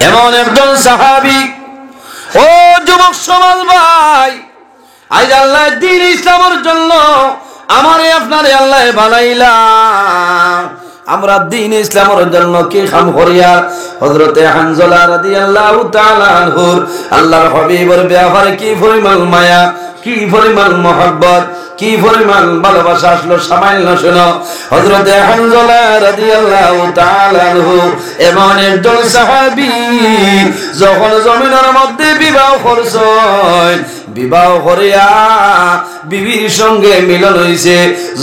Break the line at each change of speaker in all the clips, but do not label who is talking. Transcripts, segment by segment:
এমন একজন সাহাবী। ও যুবক সমাজ ভাই, আজ আল্লাহ দ্বীন ইসলামের জন্য আমারে আপনারে আল্লাহ বানাইলা, আমরা দ্বীন ইসলামের জন্য কি কাম করিয়া হযরতে হানজালা রাদিয়াল্লাহু তাআলা আনহুর আল্লাহর হাবিবের ব্যাপারে কি পরিমাণ মায়া, কি পরিমাণ মহব্বত, কি পরিমাণ ভালোবাসা আসলো সামান্য শোনো। হযরতে হানজালা রাদিয়াল্লাহু তাআলা আনহু এমন একজন সাহাবী, যখন জমিনের মধ্যে বিবাহ করছেন, বিবাহ করিয়া বিবির সঙ্গে মিলন হইছে,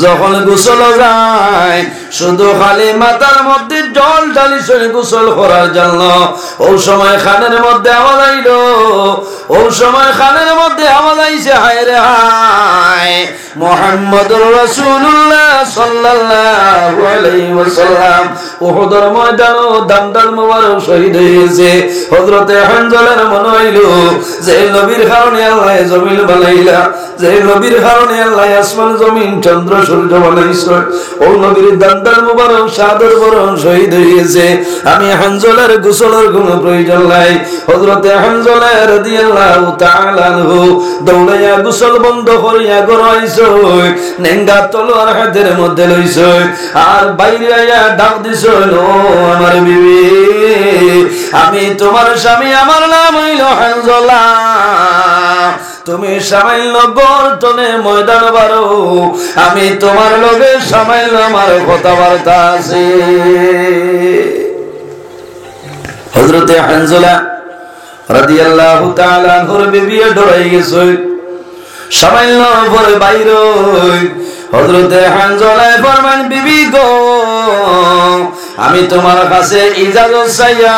যখন গোসল যায় শুধু খালি মাথার মধ্যে জল ঢালিছে গোসল করার জন্য। ওই সময় খানের মধ্যে আওয়াজ আইল, ওই সময় খানের মধ্যে আওয়াজ আইছে, হায় রে হায়, মুহাম্মদুর রাসূলুল্লাহ সাল্লাল্লাহু আলাইহি ওয়াসাল্লাম উহুদের ময়দানে দান্দাল মোবারক শহীদ হয়েছে। হযরতে হানজালার মনে হইল যে নবীর কারণে আল্লাহ জমিন বানাইলা, যে নবীর কারণে আল্লাহ আসমান জমিন চন্দ্র সূর্য বানাইছে, ও নবীর দান্দাল মোবারক সাদর বরণ শহীদ হয়েছে, আমি হানজালার গোসলের কোনো প্রয়োজন নাই। হযরতে হানজালা রাদিয়াল্লাহু তাআলা আনহু দৌড়াইয়া গোসল বন্ধ করিয়া গড়াইছে, নেঙ্গা তলোয়ার হাতের মধ্যে লইছ, আর বাইরে আইয়া ডাক দিছ, ও আমার বিবি, আমি তোমার স্বামী, আমার নাম হইল হানজালা, তুমি সামান্য গর্তনে ময়দান বারো, আমি তোমার লগে সামান্য আমার কথাবার্তা আছে। হযরতে হানজালা রাদিয়াল্লাহু তাআলা আনহুর বিবি ডরাই গেছে, সামান্য পরে বাইর। হযরতে হানজালা ফরমান, বিবি গো, আমি তোমার কাছে ইজাজত চাইয়া,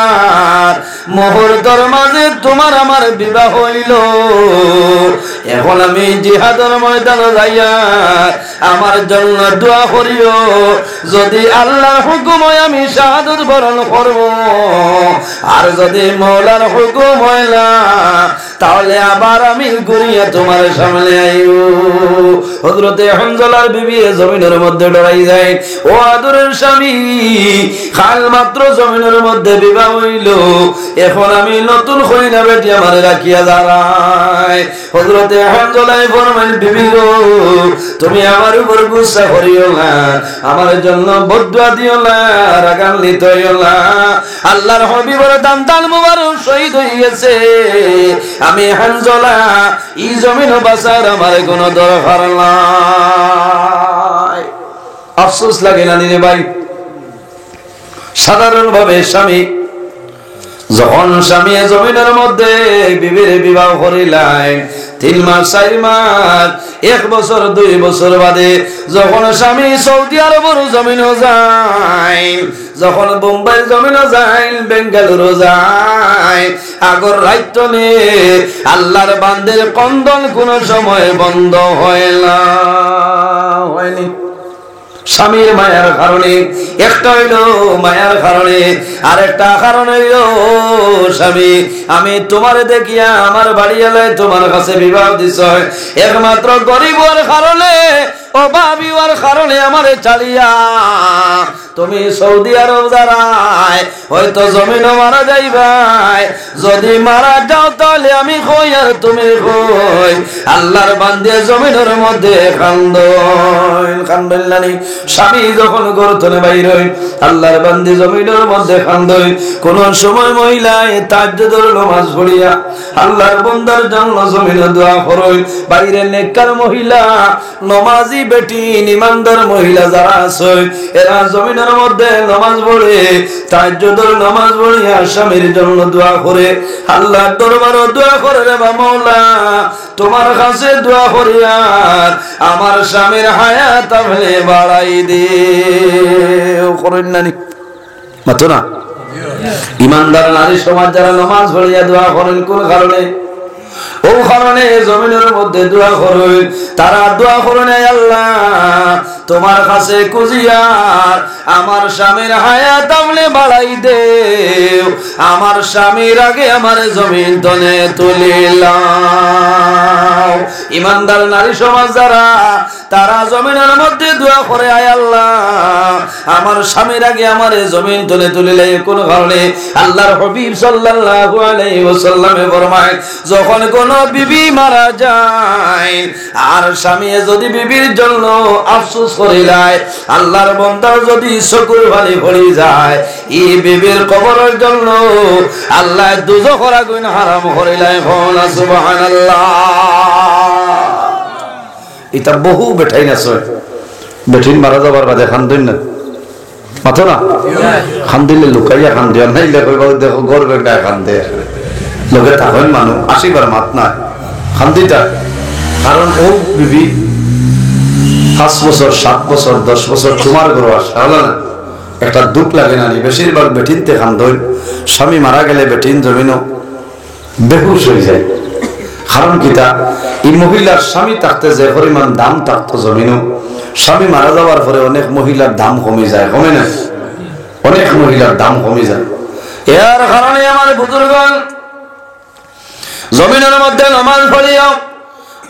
মুহূর্তের মাঝে তোমার আমার বিবাহ হইল, এখন আমি জিহাদের ময়দানে যাইয়া আমার জন্য দোয়া করিও, যদি আল্লাহর হুকুম হয় আমি শাহাদাত বরণ করব, আর যদি মওলার হুকুম হয় না তাহলে আবার আমি ঘুরিয়া তোমার সামনে আইব। হযরতে হানজালার বিবি জমিনের মধ্যে ডরাই যায়, ও আদরের স্বামী, কাল মাত্র জমিনের মধ্যে বিবাহ হইল, এখন আমি নতুন কইনা বেটি আমার রাখিয়া দাঁড়ায়। হযরতে হানজালা ফরমান, বিবি গো, তুমি আমার উপর গুসা করিও না, আমার জন্য বদদুয়া দিও না, রাগান্বিত হইও না, আল্লাহর হাবিবের দান্দাল মোবারক শহীদ হয়ে গেছে, আমি হানজালা এই জমিন বাঁচার আমার কোনো দরকার নাই। আফসোস লাগে না রে ভাই? সাধারণ ভাবে স্বামী যখন স্বামী জমিনের মধ্যে বিবির বিবাহ করিলাই, 3 মাস 4 মাস 1 বছর 2 বছর বাদে যখন স্বামী সৌদি আরবের জমিনে যায়, যখন বোম্বাই জমিনে যায়, বেঙ্গালুরু যায়, আগর রাইত নে আল্লাহর বান্দের কন্দন কোন সময় বন্ধ হয় না, হয়নি। স্বামীর মায়ার কারণে, একটা হইল মায়ার কারণে, আর একটা কারণ হইল স্বামী আমি তোমার দেখিয়া আমার বাড়ি এলাই তোমার কাছে বিবাহ দিছ, একমাত্র গরিব হওয়ার কারণে, অভাবী হওয়ার কারণে আমারে চালিয়া তুমি সৌদি আরব যারাই হয়তো জমিনও মারা যাইবাই, যদি মারা যাও তাহলে আমি কই আর তুমি কই, আল্লাহর বান্দে জমিনের মধ্যে কান্দন। স্বামী যখন গর্তনে বাইর হই, আল্লাহর বান্দে জমিনের মধ্যে কান্দন। কোন সময় মহিলায় তাহাজ্জুদের নামাজ পড়িয়া আল্লাহর বান্দার জন্য জমিনে দোয়া করই, বাইরে নেককার মহিলা, নামাজি বেটি, ইমানদার মহিলা যারা আছে এরা জমিনের মধ্যে নামাজ পড়ে, তাহাজ্জুদের নামাজ পড়িয়া স্বামীর জন্য দোয়া করে, আল্লাহর দরবারে দোয়া করে, রে মাওলা তোমার কাছে দোয়া করি আর আমার স্বামীর হায়াত আপনি বাড়াই দিও, করেন না মাত্র না? ইমানদার নারী সমাজ যারা নামাজ পড়িয়া দোয়া করেন কোন কারণে? ও কারণে জমিনের মধ্যে দোয়া করুন, তারা দোয়া করুন, আল্লাহ তোমার কাছে কুজিয়ার আমার স্বামীর হায়াত আপনি বাড়াই দেও, আমার স্বামীর আগে আমার জমিন তলে তুলিলাম। ইমানদার নারী সমাজ যারা, তারা জমিনের মধ্যে দোয়া করে, আয় আল্লাহ আমার স্বামীর আগে আমার জমিন তলে তুলিলে। কোন কারণে আল্লাহর হাবিব সাল্লাল্লাহু আলাইহি ওয়াসাল্লামে ফরমায়, যখন কোন বিবি মারা যায় আর স্বামী যদি বিবির জন্য আফসোস করিলায়, আল্লাহর বান্দা যদি চকুর পানি পড়ে যায়, এই বিবির কবরের জন্য আল্লাহ দুজখের আগুন হারাম করিলায়। সুবহানাল্লাহ। এটা বহু বেঠাই না সয়, বেঠিন মারা যাবার বাদে খান দিন না মাথো না, খান দিলে লুকাইয়া খান দিয়া নাই, দেখো গর্বের গায়ে খান দেয় লোকে থাকেন মানুষ আসিবার মাত না খান দিতা। কারণ ও বিবি 5 বছর 7 বছর 10 বছর তোমার ঘর আসা হলো না, একটা দুঃখ লাগে না। বেশিরভাগ বেঠিনতে খান ধর, স্বামী মারা গেলে বেঠিন জমিনও বেহুশ হয়ে যায়। কারণ কিতা, এই মহিলার স্বামী থাকতে যে পরিমাণ দাম থাকতো জমিনও, স্বামী মারা যাওয়ার পরে অনেক মহিলার দাম কমে যায়, কমে না? অনেক মহিলার দাম কমে যায়। এর কারণে আমার বুজুর্গণ জমিনের মধ্যে নামাজ পড়িও,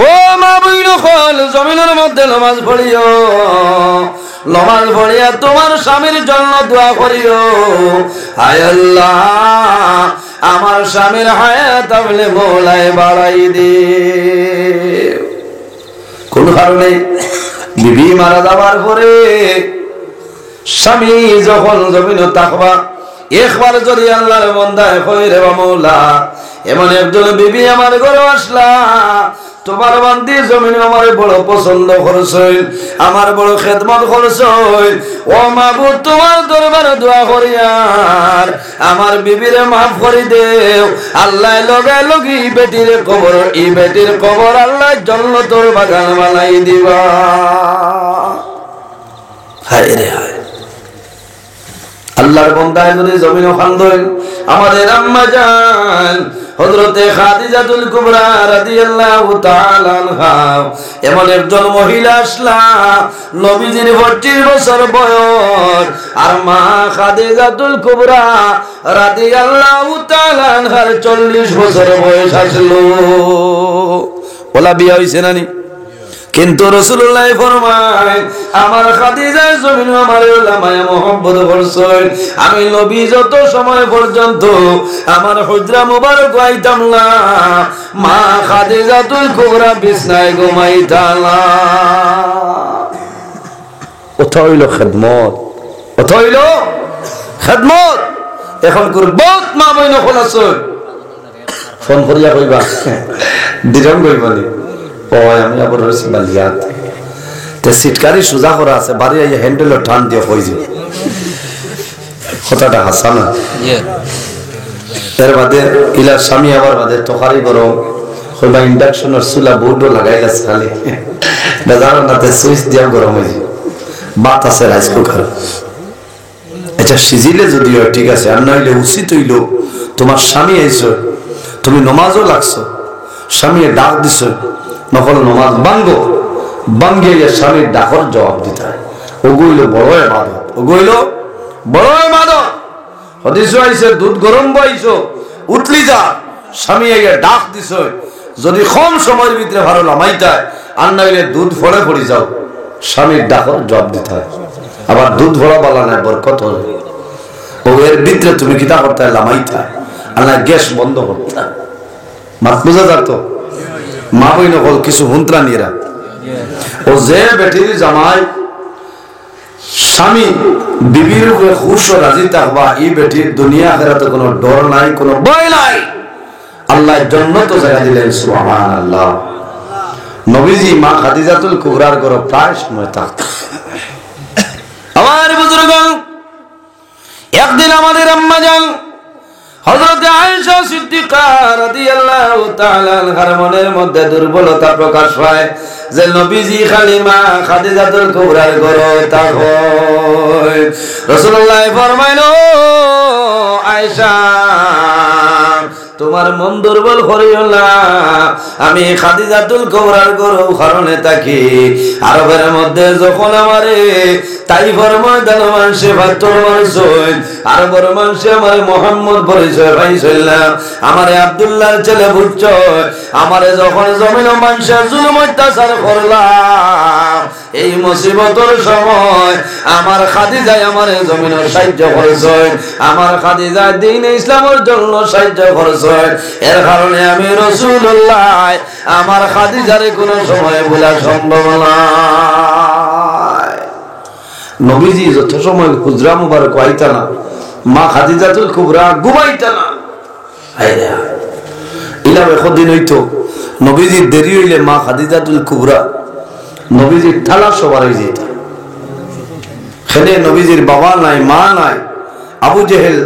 ও মা বইন হল জমিনের মধ্যে নামাজ পড়িও, নামাজ পড়িয়া তোমার স্বামীর জন্য দোয়া করিও, হায় আল্লাহ আমার স্বামীর হায়াত আপনি মওলায় বাড়াই দে। কোন কারণে বিবি মারা যাওয়ার পরে স্বামী যখন জমিনে থাকবা, একবার যদি আল্লাহর বান্দায় কই রে মওলা এমন একজন বিবি আমার ঘরে আসলা, তোমার বান্দি জমিন আমার বড় পছন্দ করছই, আমার বড় খেদমত করছই, ও মাবুদ তোমার দরবারে দোয়া করি আর আমার বিবিরে মাফ করে দেও। আল্লাহ লগে লগি বেটির কবর, এই বেটির কবর আল্লাহ জান্নাতের বাগান বানাই দিবা। হায় রে হায়, আল্লাহর বান্দায় যদি জমিন খান্দই, আমাদের আম্মা জান হযরতে খাদিজাতুল কুবরা রাদিয়াল্লাহু তাআলা আনহা এমন একজন মহিলা আসলা, নবীজির 25 বছর বয়স, আর মা খাদিজাতুল কুবরা রাদিয়াল্লাহু তাআলা আনহার 40 বছর বয়স আসলো। ওলা বিয়া হইছে নানি? কিন্তু রাসূলুল্লাহ ফরমায়, আমার খাদিজা জমিন আমার মায়া মোহাম্মত করছেন, আমি নবী যত সময় পর্যন্ত আমার হুজরা মুবারক আইতাম না, মা খাদিজাতুল কুবরা বিছনায় ঘুমাইতাম না। ওটা হইল খেদমত, ওটা হইল খেদমত। এখন বহুত মা বইন হল আছে, ফোন করিয়া কইবা দিরম কইবানি, ও আমি আবার রয়েছি বালিয়াত সিটকারি সোজা করা আছে, বাড়ি আইয়া হ্যান্ডেলও টান দিয়ে হয়ে যাবে, কথাটা হাসা না। এর বাদে ইলার স্বামী আবার বাদে তরকারি গরম হইবা, ইন্ডাকশনের চুলা বোর্ডও লাগাই গেছে, খালি বেজার নাতে সুইচ দিয়া গরম হয়ে যাবে, বাত আছে রাইস কুকার। আচ্ছা সিজিলে যদি হয় ঠিক আছে, আর নইলে উচিত হইল তোমার স্বামী আইছো, তুমি নমাজও লাগছো, স্বামী ডাক দিছ, নকল নমাজ ভাঙ্গো, ভাঙ্গিয়ে স্বামীর ডাকর জবাব দিতে হয়। ওগুইল বড় ইবাদত, ওগুইল বড় ইবাদত। হাদিস আইছে দুধ গরম বইছো, উঠলি যা, স্বামী আইয়া ডাক দিছ, যদি কম সময়ের ভিতরে ভালো লামাইতায়, আর নাইলে দুধ ফড়ে পড়ি যাও, স্বামীর ডাকর জবাব দিতে হয়। আবার দুধ ভরা বালা নাই বরকত হল, ও এর ভিতরে তুমি কিতা করতে লামাইতা, আর না গ্যাস বন্ধ করতে। মাত বুঝা যাত? মা বই নকল কিছু হুন্ত্রা নিরা, ও যে বেটির জামাই স্বামী বিবির উপরে খুশ ও রাজি থাকবা, এই বেটির দুনিয়া আখিরাতে কোনো ডর নাই, কোনো ভয় নাই। আল্লাহ জান্নাত জায়গা দিলেন, সুবহানাল্লাহ। নবীজি মা খাদিজাতুল কুবরার ঘরে প্রায় সময় থাকতেন। আমার বুজুর্গগণ, একদিন আমাদের আম্মা জান হযরত আয়েশা সিদ্দিকা রাদিয়াল্লাহু তাআলা আনহার মনের মধ্যে দুর্বলতা প্রকাশ পায় যে নবীজি খালি মা খাদিজাতুল কুবরার ঘরে থাকেন। রাসূলুল্লাহ ফরমাইলো, আয়েশা তোমার তোমার মন দুর্বল করিও না। আমি খাদিজাতুল কুবরার গরু কারণে থাকি আরবের মধ্যে যখন আমারে তাইফের ময়দান মানুষে পাথর মারছেন, আরবের মানুষে আমারে মোহাম্মদ পরিচয় পাইছিল, আমারে আব্দুল্লাহর ছেলে বুঝছ, আমারে যখন জমিন মানুষের জুলুম অত্যাচার করলাম, এই মুসিবতের সময় আমার খাদিজায় আমারে জমিনের সাহায্য করেছেন, আমার খাদিজা দ্বীন ইসলামের জন্য সাহায্য করেছেন। এর কারণে আমি রাসূলুল্লাহ আমার খাদিজারে কোনো সময় ভোলা সম্ভব নয়। নবীজি যত সময় হুজরা মুবারক আইতা না, মা খাদিজাতুল কুবরা ঘুমাইতা না। ইলাম একদিন হইতো নবীজি দেরি হইলে মা খাদিজাতুল কুবরা নবীজির থালা সবার হয়ে যেত। সেখানে নবীজির বাবা নাই, মা নাই, আবু জেহেল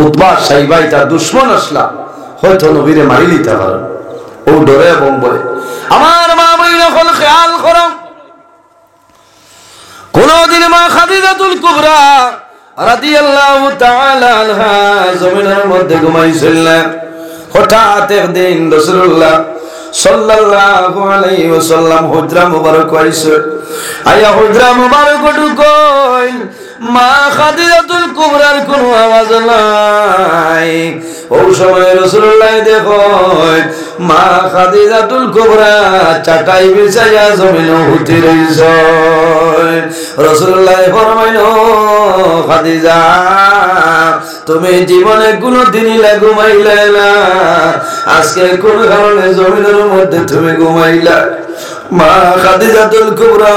উতবা সাইবাই তার দুশ্মন আসলা হয়তো নবীরে মারি দিতে পারেন, ও ডরে এবং বলে। আমার মা বইনা হল খেয়াল করো, কোনদিন মা খাদিজাতুল কুবরা রাদিয়াল্লাহু তাআলা আনহা জমিনের মধ্যে ঘুমাইছিলেন। হঠাৎ একদিন রাসূলুল্লাহ সাল্লাল্লাহু আলাইহি ওয়াসাল্লাম হুজরা মুবারক আইছে, আয়া হুজরা মুবারক ঢুকই, মা খাদিজাতুল কুবরার কোনো আওয়াজ নাই। ওই সময় রাসূলুল্লাহ দেখেন মা খাদিজাতুল কুবরা চাটাই বিছাইয়া জমিনে উঠে রইছে। রাসূলুল্লাহ ফরমাইল, খাদিজা তুমি জীবনে কোনদিনই ঘুমাইলে না, আজকে কোন কারণে জমিনের মধ্যে তুমি ঘুমাইলা? মা খাদিজাতুল কুবরা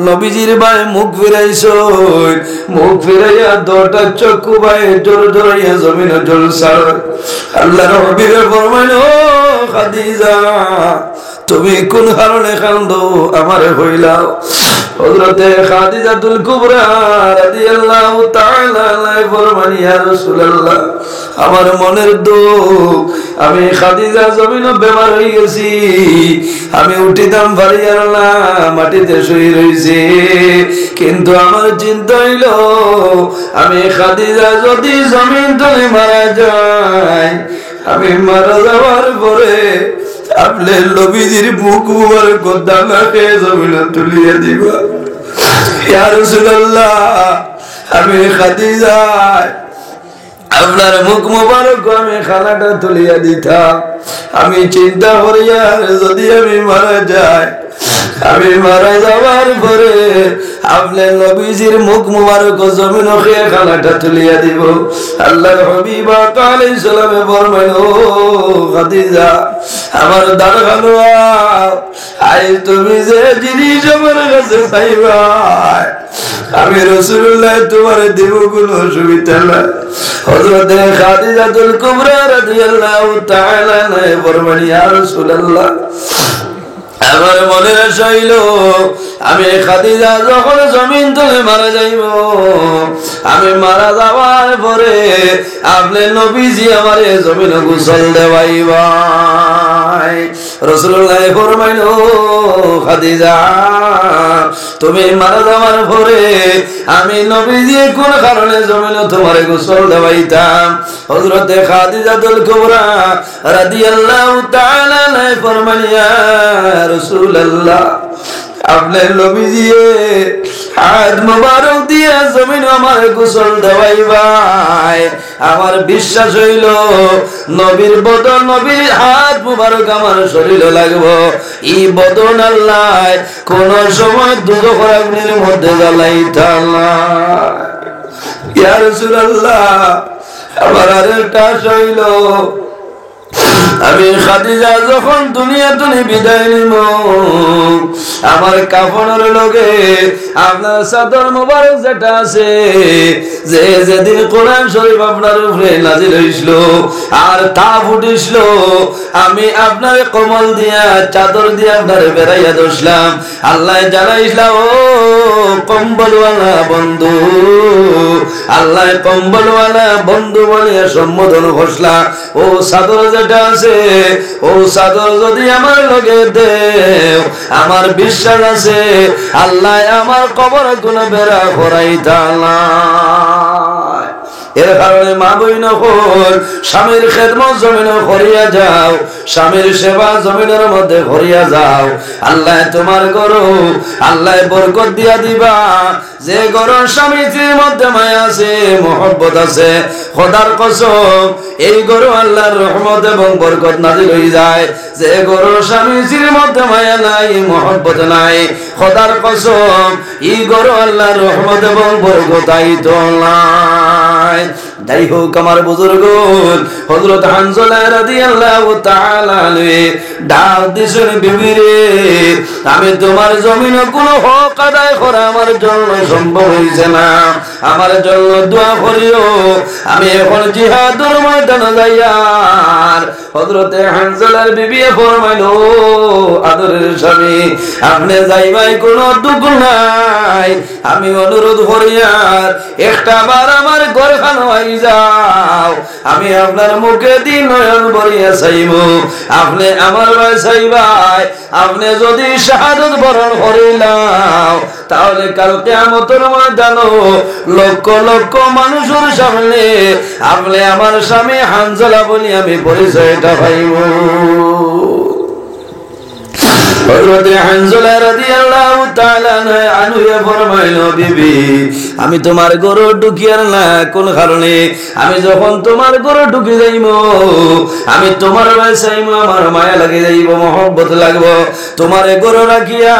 নবীজির ভাই মুখ ফিরাইছো, মুখ ফিরাইয়া দোটা চক্ষু ভাই জোর জোরাইয়া জমিনে জলসার। আল্লাহর হাবিবে ফরমাইলো, খাদিজা তুমি কোন কারণে কান্দো আমারে হইলাও? হযরতে খাদিজাতুল কুবরা রাদিয়াল্লাহু তাআলা আনহা ফরমান, ইয়া রাসূলুল্লাহ আমার মনের দুঃখ, আমি খাদিজা জমিনে বেমার হয়ে গেছি, আমি উঠিতাম পারিয়ার না, মাটিতে শুয়ে রইছি, কিন্তু আমার চিন্তা হইল আমি খাদিজা যদি জমিন তলে মারা যায়, আমি মারা যাওয়ার পরে আপনার নবীজির মুখ মুবারক দানাকে জমিনে তুলিয়ে দিবা। ইয়া রাসূলুল্লাহ আমি খাদিজা আপনার মুখ মুবারক আমি খানাটা তুলিয়া দিতাম। আমি চিন্তা করিয়া যদি আমি মারা যাই, আমি মারা যাওয়ার পরে আপনার নবীজির মুখ মুবারক জমিন খেয়ে খানাটা তুলিয়া দিব। আল্লাহর হাবিব আলাইহিস সালামে ফরমাইল, ও খাদিজা আমার দারখানো আই তুমি যে জিনিস আমার কাছে চাইবা আমি রাসূলুল্লাহ তোমার দেব, কোনো অসুবিধা নাই। হযরতে খাদিজাতুল কুবরা রাদিয়াল্লাহু তাআলা আনহা ফরমান, ইয়া রাসূলুল্লাহ আমার মনের আশা হইল আমি খাদিজা যখন জমিন তলে মারা যাইব, আমি মারা যাওয়ার পরে আপনি নবীজি আমারে জমিনে গোসল দেওয়াইবা। রাসূলুল্লাহ ফরমাইল, খাদিজা তুমি মারা যাওয়ার পরে আমি নবীজি কোন কারণে জমিনে তোমারে গোসল দেওয়াইতাম? হযরতে খাদিজাতুল কুবরা রাদিয়াল্লাহু তাআলা আনহা ফরমান, ইয়া রাসূলুল্লাহ আপনার নবীজি হাত মুবারক দিয়ে জমিন আমার গোসল দেওয়াইবাই, আমার বিশ্বাস হইল নবীর বদন নবীর হাত মুবারক আমার শরীরে লাগবো। এই বদন আল্লাহ কোন সময় দুঃখ আগুনের মধ্যে জ্বালাইতাম না। ইয়া রাসূলুল্লাহ আমার আরেকটা আশা হইল আমি খাদিজা যখন দুনিয়া তুলি বিদায় নিব, আমার কাফনের লগে আপনার চাদর মোবারক যেটা আছে, যে যেদিন কোরআন শরীফ আপনার উপরে নাজিল হইছিল আর তা ফুটিছিল, আমি আপনার কমল দিয়া চাদর দিয়ে আপনার বেড়াইয়া দোষলাম। আল্লাহ জানাইছিলাম, ও কম্বলওয়ালা বন্ধু, আল্লাহ কম্বলওয়ালা বন্ধু বলিয়া সম্বোধন ঘোষলা। ও চাদর যেটা আছে, ও চাদর যদি আমার লগে দেও, আমার বিশ্বাস আছে আল্লাহ আমার কবর কোন বেড়া করাইতা না। এর কারণে মা বইন হল স্বামীর খেদমত জমিনে করিয়া যাও, স্বামীর সেবা জমিনের মধ্যে করিয়া যাও। আল্লাহ তোমার গরু আল্লাহ বরকত দিয়া দিবা। যে গরুর স্বামী স্ত্রীর মধ্যে মায়া আছে, মহব্বত আছে, খোদার কসম এই গরু আল্লাহর রহমত এবং বরকত নাজিল হয়ে যায়। যে গরুর স্বামী স্ত্রীর মধ্যে মায়া নাই, মহব্বত নাই, খোদার কসম এই গরু আল্লাহর রহমত এবং বরকত আইতো নাই। যাই হোক, আমার বুজুর্গ হযরত হানজালা রাদিয়াল্লাহু তাআলা ডাক দিছেন, বিবি রে, আমি তোমার জমিনে কোনো হক আদায় করা আমার জন্য সম্ভব হইছে না, আমার জন্য দোয়া করিও। আমি এখন জিহাদের ময়দানে যাইয়ার। হযরতে হানজালার বিবি ফরমাইলো, আদরের স্বামী, আপনি যাইবাই কোনো দুঃখ নাই, আমি অনুরোধ করিয়ার একটা বার আমার ঘরখান হই যাও, আমি আপনার মুখে দিন নয়ন ভরিয়া চাইব, আপনি আমার ভাই চাইবাই। আপনি যদি শাহাদত বরণ করিলাম, তাহলে কাল কিয়ামতের ময়দানে লক্ষ লক্ষ মানুষের সামনে আপনি আমার স্বামী হানজালা বলি আমি পরিচয়টা পাইব। হযরত হানজালা রাদিয়াল্লাহু তাআলা আনহু ফরমাইলো, বিবি, আমি তোমার গরু ঢুকিয়ার না কোন কারণে? আমি যখন তোমার গরু ঢুকি যাইব, আমি তোমার চাইব, আমার মায়া লাগে যাইব, মহব্বত লাগবো। তোমার গরু রাখিয়া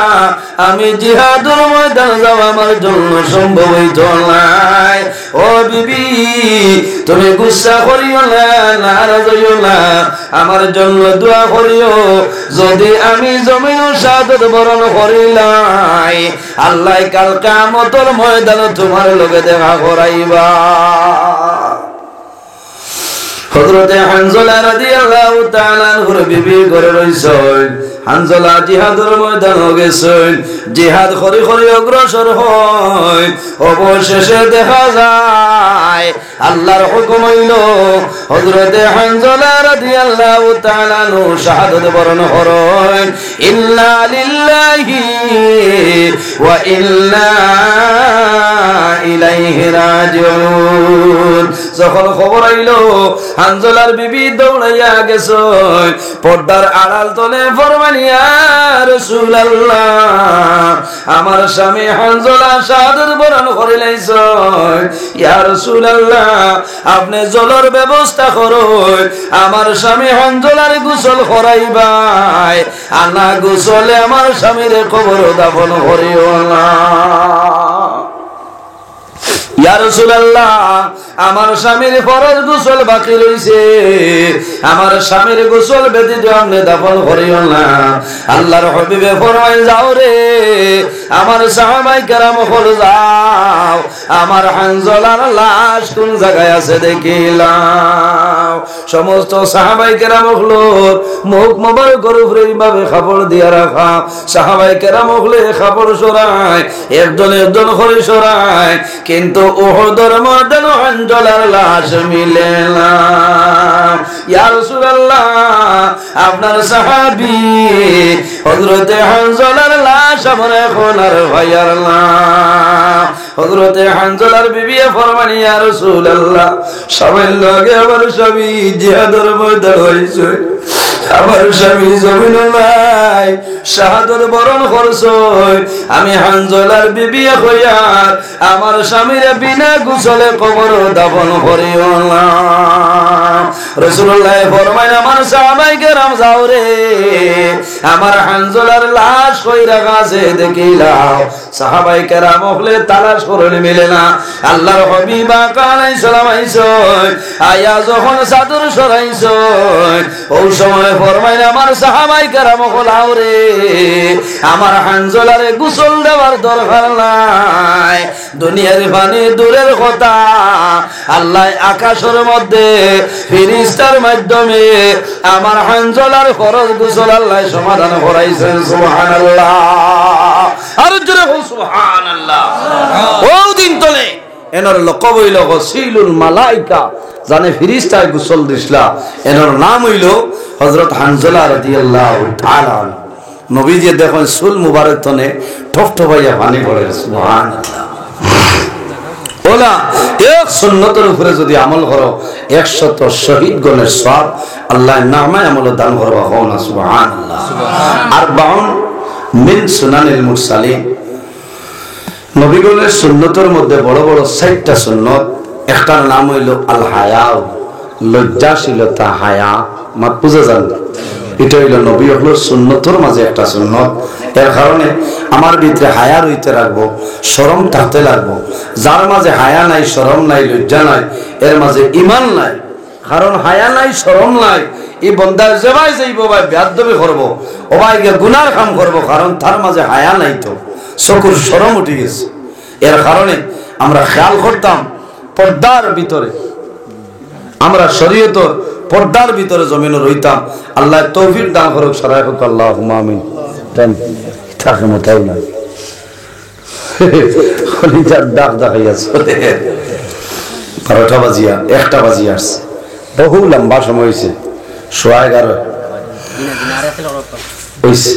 আমি জিহাদের ময়দানে যাব আমার জন্য সম্ভব হইত নাই। ও বিবি, তুমি গুসা করিও না, নারাজ হইও না, আমার জন্য দোয়া করিও। যদি আমি জমিন শাহাদত বরণ করিলাই, আল্লাহ কাল কিয়ামতের ময়দানে তোমার লগে দেখা করাইবা। হযরতে হানজালা রাদিয়াল্লাহু তাআলা আনহুর বিবি ঘরে রইছেন। হানজালা জিহাদের ময়দানে গেছেন, জিহাদ করে করে অগ্রসর হয়। অবশেষে দেখা যায় আল্লাহর হুকুম হইল হযরতে হানজালা রাদিয়াল্লাহু তাআলা আনহু শাহাদাত বরণ করেন। ইন্না লিল্লাহি ওয়া ইন্না ইলাইহি রাজিউন। যখন খবর আইল হানজালার বিবি দৌড়াইয়া গেছেন, পর্দার আড়াল তলে ফরমান, ইয়া রাসূলুল্লাহ, আমার স্বামী হানজালা শাহাদাত বরণ করে লাইছেন। ইয়া রাসূলুল্লাহ, আপনি জলের ব্যবস্থা করুন, আমার স্বামী হানজালার গোসল করাইবাই। আনা গোসলে আমার স্বামীর কবর দাফন করিও না। ইয়া রাসূলুল্লাহ, আমার স্বামীর ফরজ গোসল বাকি রইছে, আমার স্বামীর গোসল ব্যতীত আপনি দাফন করিও না। আল্লাহর হাবিবে ফরমায়, যাও রে, আমার সাহাবায়ে কেরাম হল যাও, আমার হানজালার লাশ কোন জায়গায় আছে দেখিলাম। সমস্ত সাহাবায়ে কেরাম হলো মুখ মোবারকের উপরে এইভাবে কাপড় দিয়া রাখা। সাহাবায়ে কেরাম হলে কাপড় সরায়, একজন একজন করে সরায়, কিন্তু উহুদের ময়দানে হানজালার লাশ মিলে না। ইয়া রাসূলুল্লাহ, আপনার সাহাবী হযরতে হানজালার লাশ আমার এখন আর ভাইয়ার না। হযরতে হানজালার বিবি ফরমান, ইয়া রাসূলুল্লাহ, সবাই লাগে আমার স্বামী জিহাদের ময়দানে হইছে, আমার স্বামী জমিন নাই, শাহাদাত বরণ করছই। আমি হানজালার বিবি হইয়ার আমার স্বামীর বিনা গোসলে কবর দাফন করিও না। রাসূলুল্লাহ ফরমায়, আমার সাহাবায়ে কেরাম যাও রে, আমার হানজালার লাশ কই রাখা আছে দেখিলাও। সাহাবায়ে কেরাম হলে তালাশ করে মিলে না। আল্লাহর হাবিব আলাইহিস সালাম আইছেন, আয়া যখন চাদর সরাইছেন, ওই সময় ফরমায়, আমার সাহাবায়ে কেরাম হলাও রে, আমার হানজালারে গোসল দেওয়ার দরকার নাই। দুনিয়ার পানি দূরের কথা, আল্লাহ আকাশের মধ্যে ফেরেশতার মাধ্যমে আমার হানজালার ফরজ গোসল আল্লাহ সমাধান করাইছেন। সুবহানাল্লাহ, আর জোরে বল সুবহানাল্লাহ। ওই দিন তলে এনার লকব হইল গসিলুল মালাইকা, জানে ফেরেশতায় গোসল দিছলা। এনার নাম হইল হযরত হানজালা রাদিয়াল্লাহু তাআলা। নবীজি দেখেন চুল মুবারক তনে ঠপঠপাইয়া পানি পড়ে। সুবহানাল্লাহ। ওলা এক সুন্নতের উপরে যদি আমল করো 100 শহীদ গণের সওয়াব আল্লাহ নামায় আমল দান করবা। হও না সুবহানাল্লাহ। আরবাউন মিন সুনানিল মুরসালিন, নবীগণের সুন্নতের মধ্যে বড় বড় 60টা সুন্নত। একটার নাম হইল আল হায়া, লজ্জাশীলতা। হায়া মা বুঝে যান, এটা হইল নবী হলোর সুন্নতর মাঝে একটা সুন্নত। এর কারণে আমার ভিতরে হায়া রইতে রাখবো, শরম থাকতে লাগবো। যার মাঝে হায়া নাই, শরম নাই, লজ্জা নাই, এর মাঝে ইমান নাই। কারণ হায়া নাই, শরম নাই, এই বন্দার যেভাবে যাইব ভাই বেয়াদবি করবো, ও ভাই গুনার কাম করবো, কারণ তার মাঝে হায়া নাই, তো চকুর শরম উঠে গেছে। এর কারণে আমরা খেয়াল করতাম পর্দার ভিতরে, আমরা শরীয়তের পর্দার ভিতরে জমিনে রইতাম। আল্লাহ তৌফিক দান করুক, সরাই হোক, আল্লাহুম্মা আমিন। থাকে মোটাই না ডাক দেখাইয়া চলে 12টা বাজিয়া 1টা বাজিয়া আসছে, বহু লম্বা সময় হয়েছে, 11:15 হয়েছে,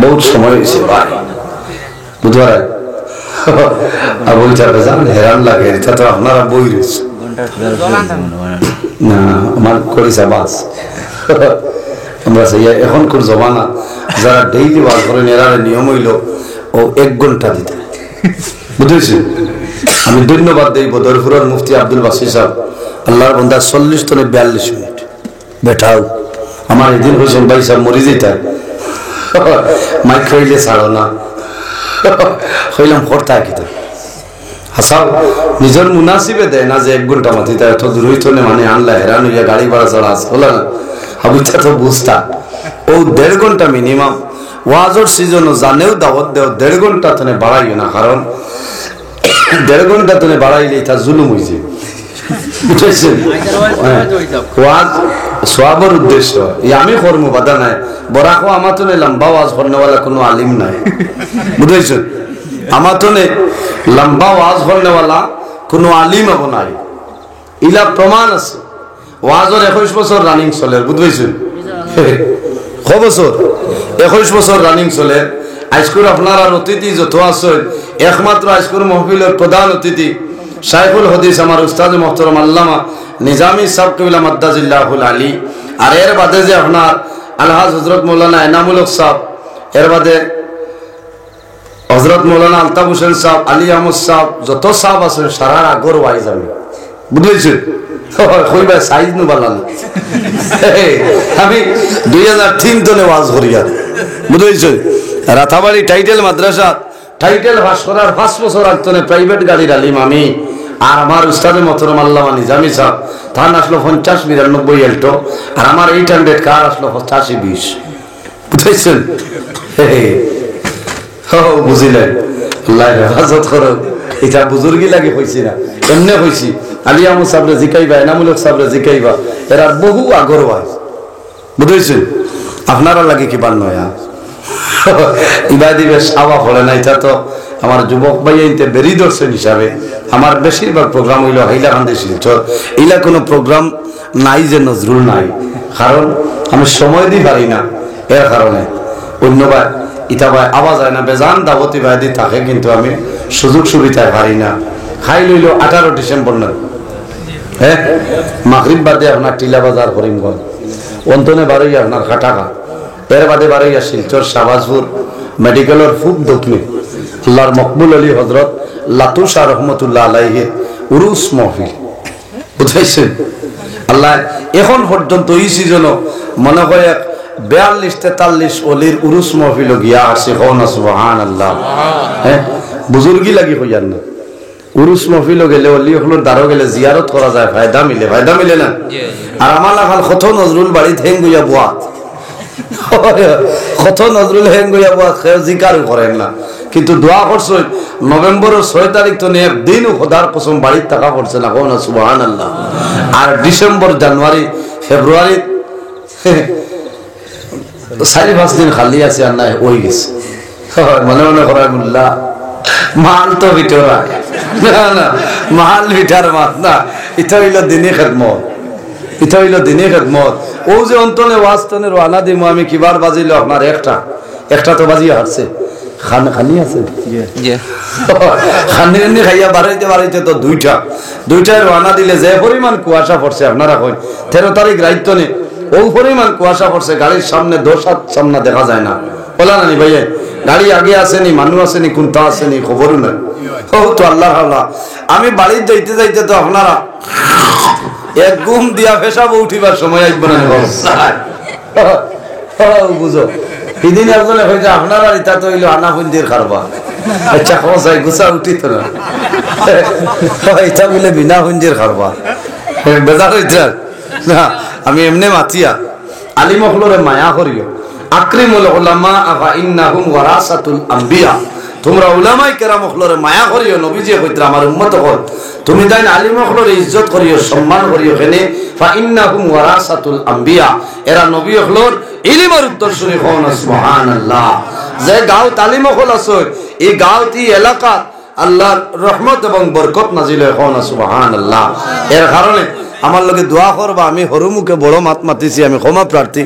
বহুত সময় হয়েছে ভাই। বুধবার বইটা বেজান হেরান লাগে, এটা তো আপনারা বই রয়েছে না, আমার করেছে বাস। আমরা এখন কোন জমানা যারা ডেইলি ওয়াজ করেন, এরা নিয়ম হইল ও 1 ঘন্টা দিতে, বুঝেছি। আমি ধন্যবাদ দেই বদরপুরের মুফতি আব্দুল বাসির সাহেব, আল্লাহর বান্দা 40 থেকে 42 মিনিট বেঠাও। আমার এদিন হোসেন ভাই সাহেব মরি যেতে মাইক হইলে ছাড়ো না, হইলাম করতা কিতা হাসাও নিজের মুনাসিবে দেয় না যে 1 ঘন্টা মাতি, তাই এত দূর হইতো না, মানে আনলা হেরান হইয়া গাড়ি ভাড়া চড়া আছে হলো না, হাবিটা তো বুঝতা। ও 1.5 ঘন্টা মিনিমাম ওয়াজর সিজনও জানেও দাওয়াত দেও, 1.5 ঘন্টা তো বাড়াইও না, কারণ 1.5 ঘন্টা তো বাড়াইলে এটা জুলুম হয়েছে, বুঝেছেন। ওয়াজ সওয়াবের উদ্দেশ্য, আমি কর্ম বাধা নাই, বরাকো আমার তো লম্বা ওয়াজ করনেওয়ালা কোনো আলিম নাই, বুঝেছেন। আমার তো লম্বা ওয়াজ করনেওয়ালা কোনো আলিম হব নাই, ইলা প্রমাণ আছে। ওয়াজর 21 বছর রানিং চলে, বুঝবেছেন, ক বছর 21 বছর রানিং চলে। আজকুর আপনার আর অতিথি যত আছেন, একমাত্র আজকুর মহফিলের প্রধান অতিথি শাইখুল হাদিস আমার উস্তাদ মোহতরম আল্লামা নিজামী সাহেব কবিলা মাদ্দাজিল্লাহুল আলী। আর এর বাদে যে আপনার আলহাজ হজরত মৌলানা এনামুল হক সাহেব, এর বাদে হজরত মৌলানা আলতাফ হোসেন সাহেব, আলী আহমদ সাহেব, যত সাহেব আছেন সারার আগর ওয়াইজ আমি, বুঝেছেন। কইবা সাইজ নু বালা না, আমি 2003 তনে ওয়াজ করি, আর বুঝেছেন। রাতাবাড়ি টাইটেল মাদ্রাসা টাইটেল পাস করার 5 বছর আগতনে প্রাইভেট গাড়ির আলিম আমি। আর আমার উস্তাদে মোহতরম আল্লামা নিজামী সাহেব, তার আসলো 50-92 এল্টো, আর আমার 800 কার আসলো 85-20, বুঝেছেন। বুঝিলেন, আল্লাহ হেফাজত করো। এটা বুজুর্গি লাগে হয়েছি না, এমনি হয়েছি। আলী আহমদ সাহেবরে জিকাইবা, এনামুল হক সাহেবরে জিকাইবা, এরা বহু আগর ওয়াজ, বুঝেছেন। আপনারা লাগে কি বান নয় ইবাদিবে সাবা ফলে না। এটা তো আমার যুবক ভাই বেরি দর্শন হিসাবে আমার বেশিরভাগ প্রোগ্রাম হইল হাইলাকান্দি শিলচর। এইলা কোনো প্রোগ্রাম নাই যে নজরুল নাই, কারণ আমি সময় দিই পারি না, এর কারণে। অন্যবার ইটা ভাই আওয়াজ হয় না, বেজান দাবতি ভাইদি থাকে, কিন্তু আমি সুযোগ সুবিধায় পারি না। খাই লইল 18 ডিসেম্বর না, হ্যাঁ মাগরিব বাদে আপনার টিলা বাজার করিমগঞ্জ, অন্তনে বারোই আপনার কাটাকা, এর বাদে বারোইয়া শিলচর শাহবাজপুর মেডিকেলের খুব দক্ষিণে আল্লাহর মকবুল আলী হজরত লাতু শাহ রহমতুল্লাহ আলাইহি উরুস মহফিল, বুঝাইছেন। আল্লাহ এখন পর্যন্ত এই সিজনও মনে হয় 42-43 অলির উরুস মহফিল গিয়া আসে, হন সুবহানাল্লাহ। হ্যাঁ বুজুর্গি লাগি হইয়ার না, উরুস মহফিল গেলে অলি হলোর দ্বারও গেলে জিয়ারত করা যায়, ফায়দা মিলে না। আর আমার লাগাল কত নজরুল বাড়িতে হেং গইয়া বুয়া, কত নজরুল হেং গইয়া বুয়া, কেউ জিকারও করেন না। কিন্তু দোয়া করছেন নভেম্বরের 6 তারিখ তো একদিনও খোদার কসম বাড়ির টাকা পড়ছে না, হন সুবহানাল্লাহ। আর ডিসেম্বর, জানুয়ারি, ফেব্রুয়ারি 4-5 দিন খালি আছে, আর নাই ওই গেছে। মনে মনে করায় মোল্লা মাল তো ভিতরা না, মাল ভিটার মাত না, এটা হইল দিনী খেদমত, এটা হইল দিনী খেদমত। ও যে অন্তনে ওয়াজতনে রানা দিমু আমি কিবার বাজিল আপনার একটা তো বাজিয়ে হারছে, খানি আছে খানি এমনি খাইয়া বাড়াইতে তো দুইটায় রানা দিলে যে পরিমাণ কুয়াশা পড়ছে আপনারা কই 13 তারিখ রাইত নেই ও পরিমাণ কুয়াশা পড়ছে গাড়ির সামনে 10 সামনে দেখা যায় না বলা নানি ভাইয়া গাড়ি আগে আসেনি মানুষ আসেনি কোনটা আসেনি খবরও নাই ও তো আল্লাহ আল্লাহ আমি বাড়ি যাইতে তো আপনারা এক ঘুম দিয়া পেশাব উঠিবার সময় আসবে না বুঝো সেদিন একজনে হয়েছে আপনারা ইটা তো হইলো আনা পুঞ্জির খারবা আচ্ছা খসাই গুছা উঠিত না এটা বলে বিনা পুঞ্জির খারবা বেজার হইতে না আমি এমনি মাতিয়া আলিম হলরে মায়া করিও আকরিমুল উলামা আফা ইন্নাহুম ওয়ারাসাতুল আম্বিয়া তোমরা উলামায়ে কেরাম হলরে মায়া করিও নবীজি কইতরা আমার উম্মত হল তুমি তাই আলিম হলরে ইজ্জত করিও সম্মান করিও কেনে ফা ইন্নাহুম ওয়ারাসাতুল আম্বিয়া এরা নবী হলর ইলমের উত্তরসূরি হন সুবহানাল্লাহ যে গাঁও তালিম হল আছে এই গাঁওটি এলাকা আল্লাহর রহমত এবং বরকত নাজিল হয় হন সুবহানাল্লাহ এর কারণে আমার লগে দোয়া করবা আমি হরু মুখে বড় মাত মাতিছি আমি ক্ষমা প্রার্থী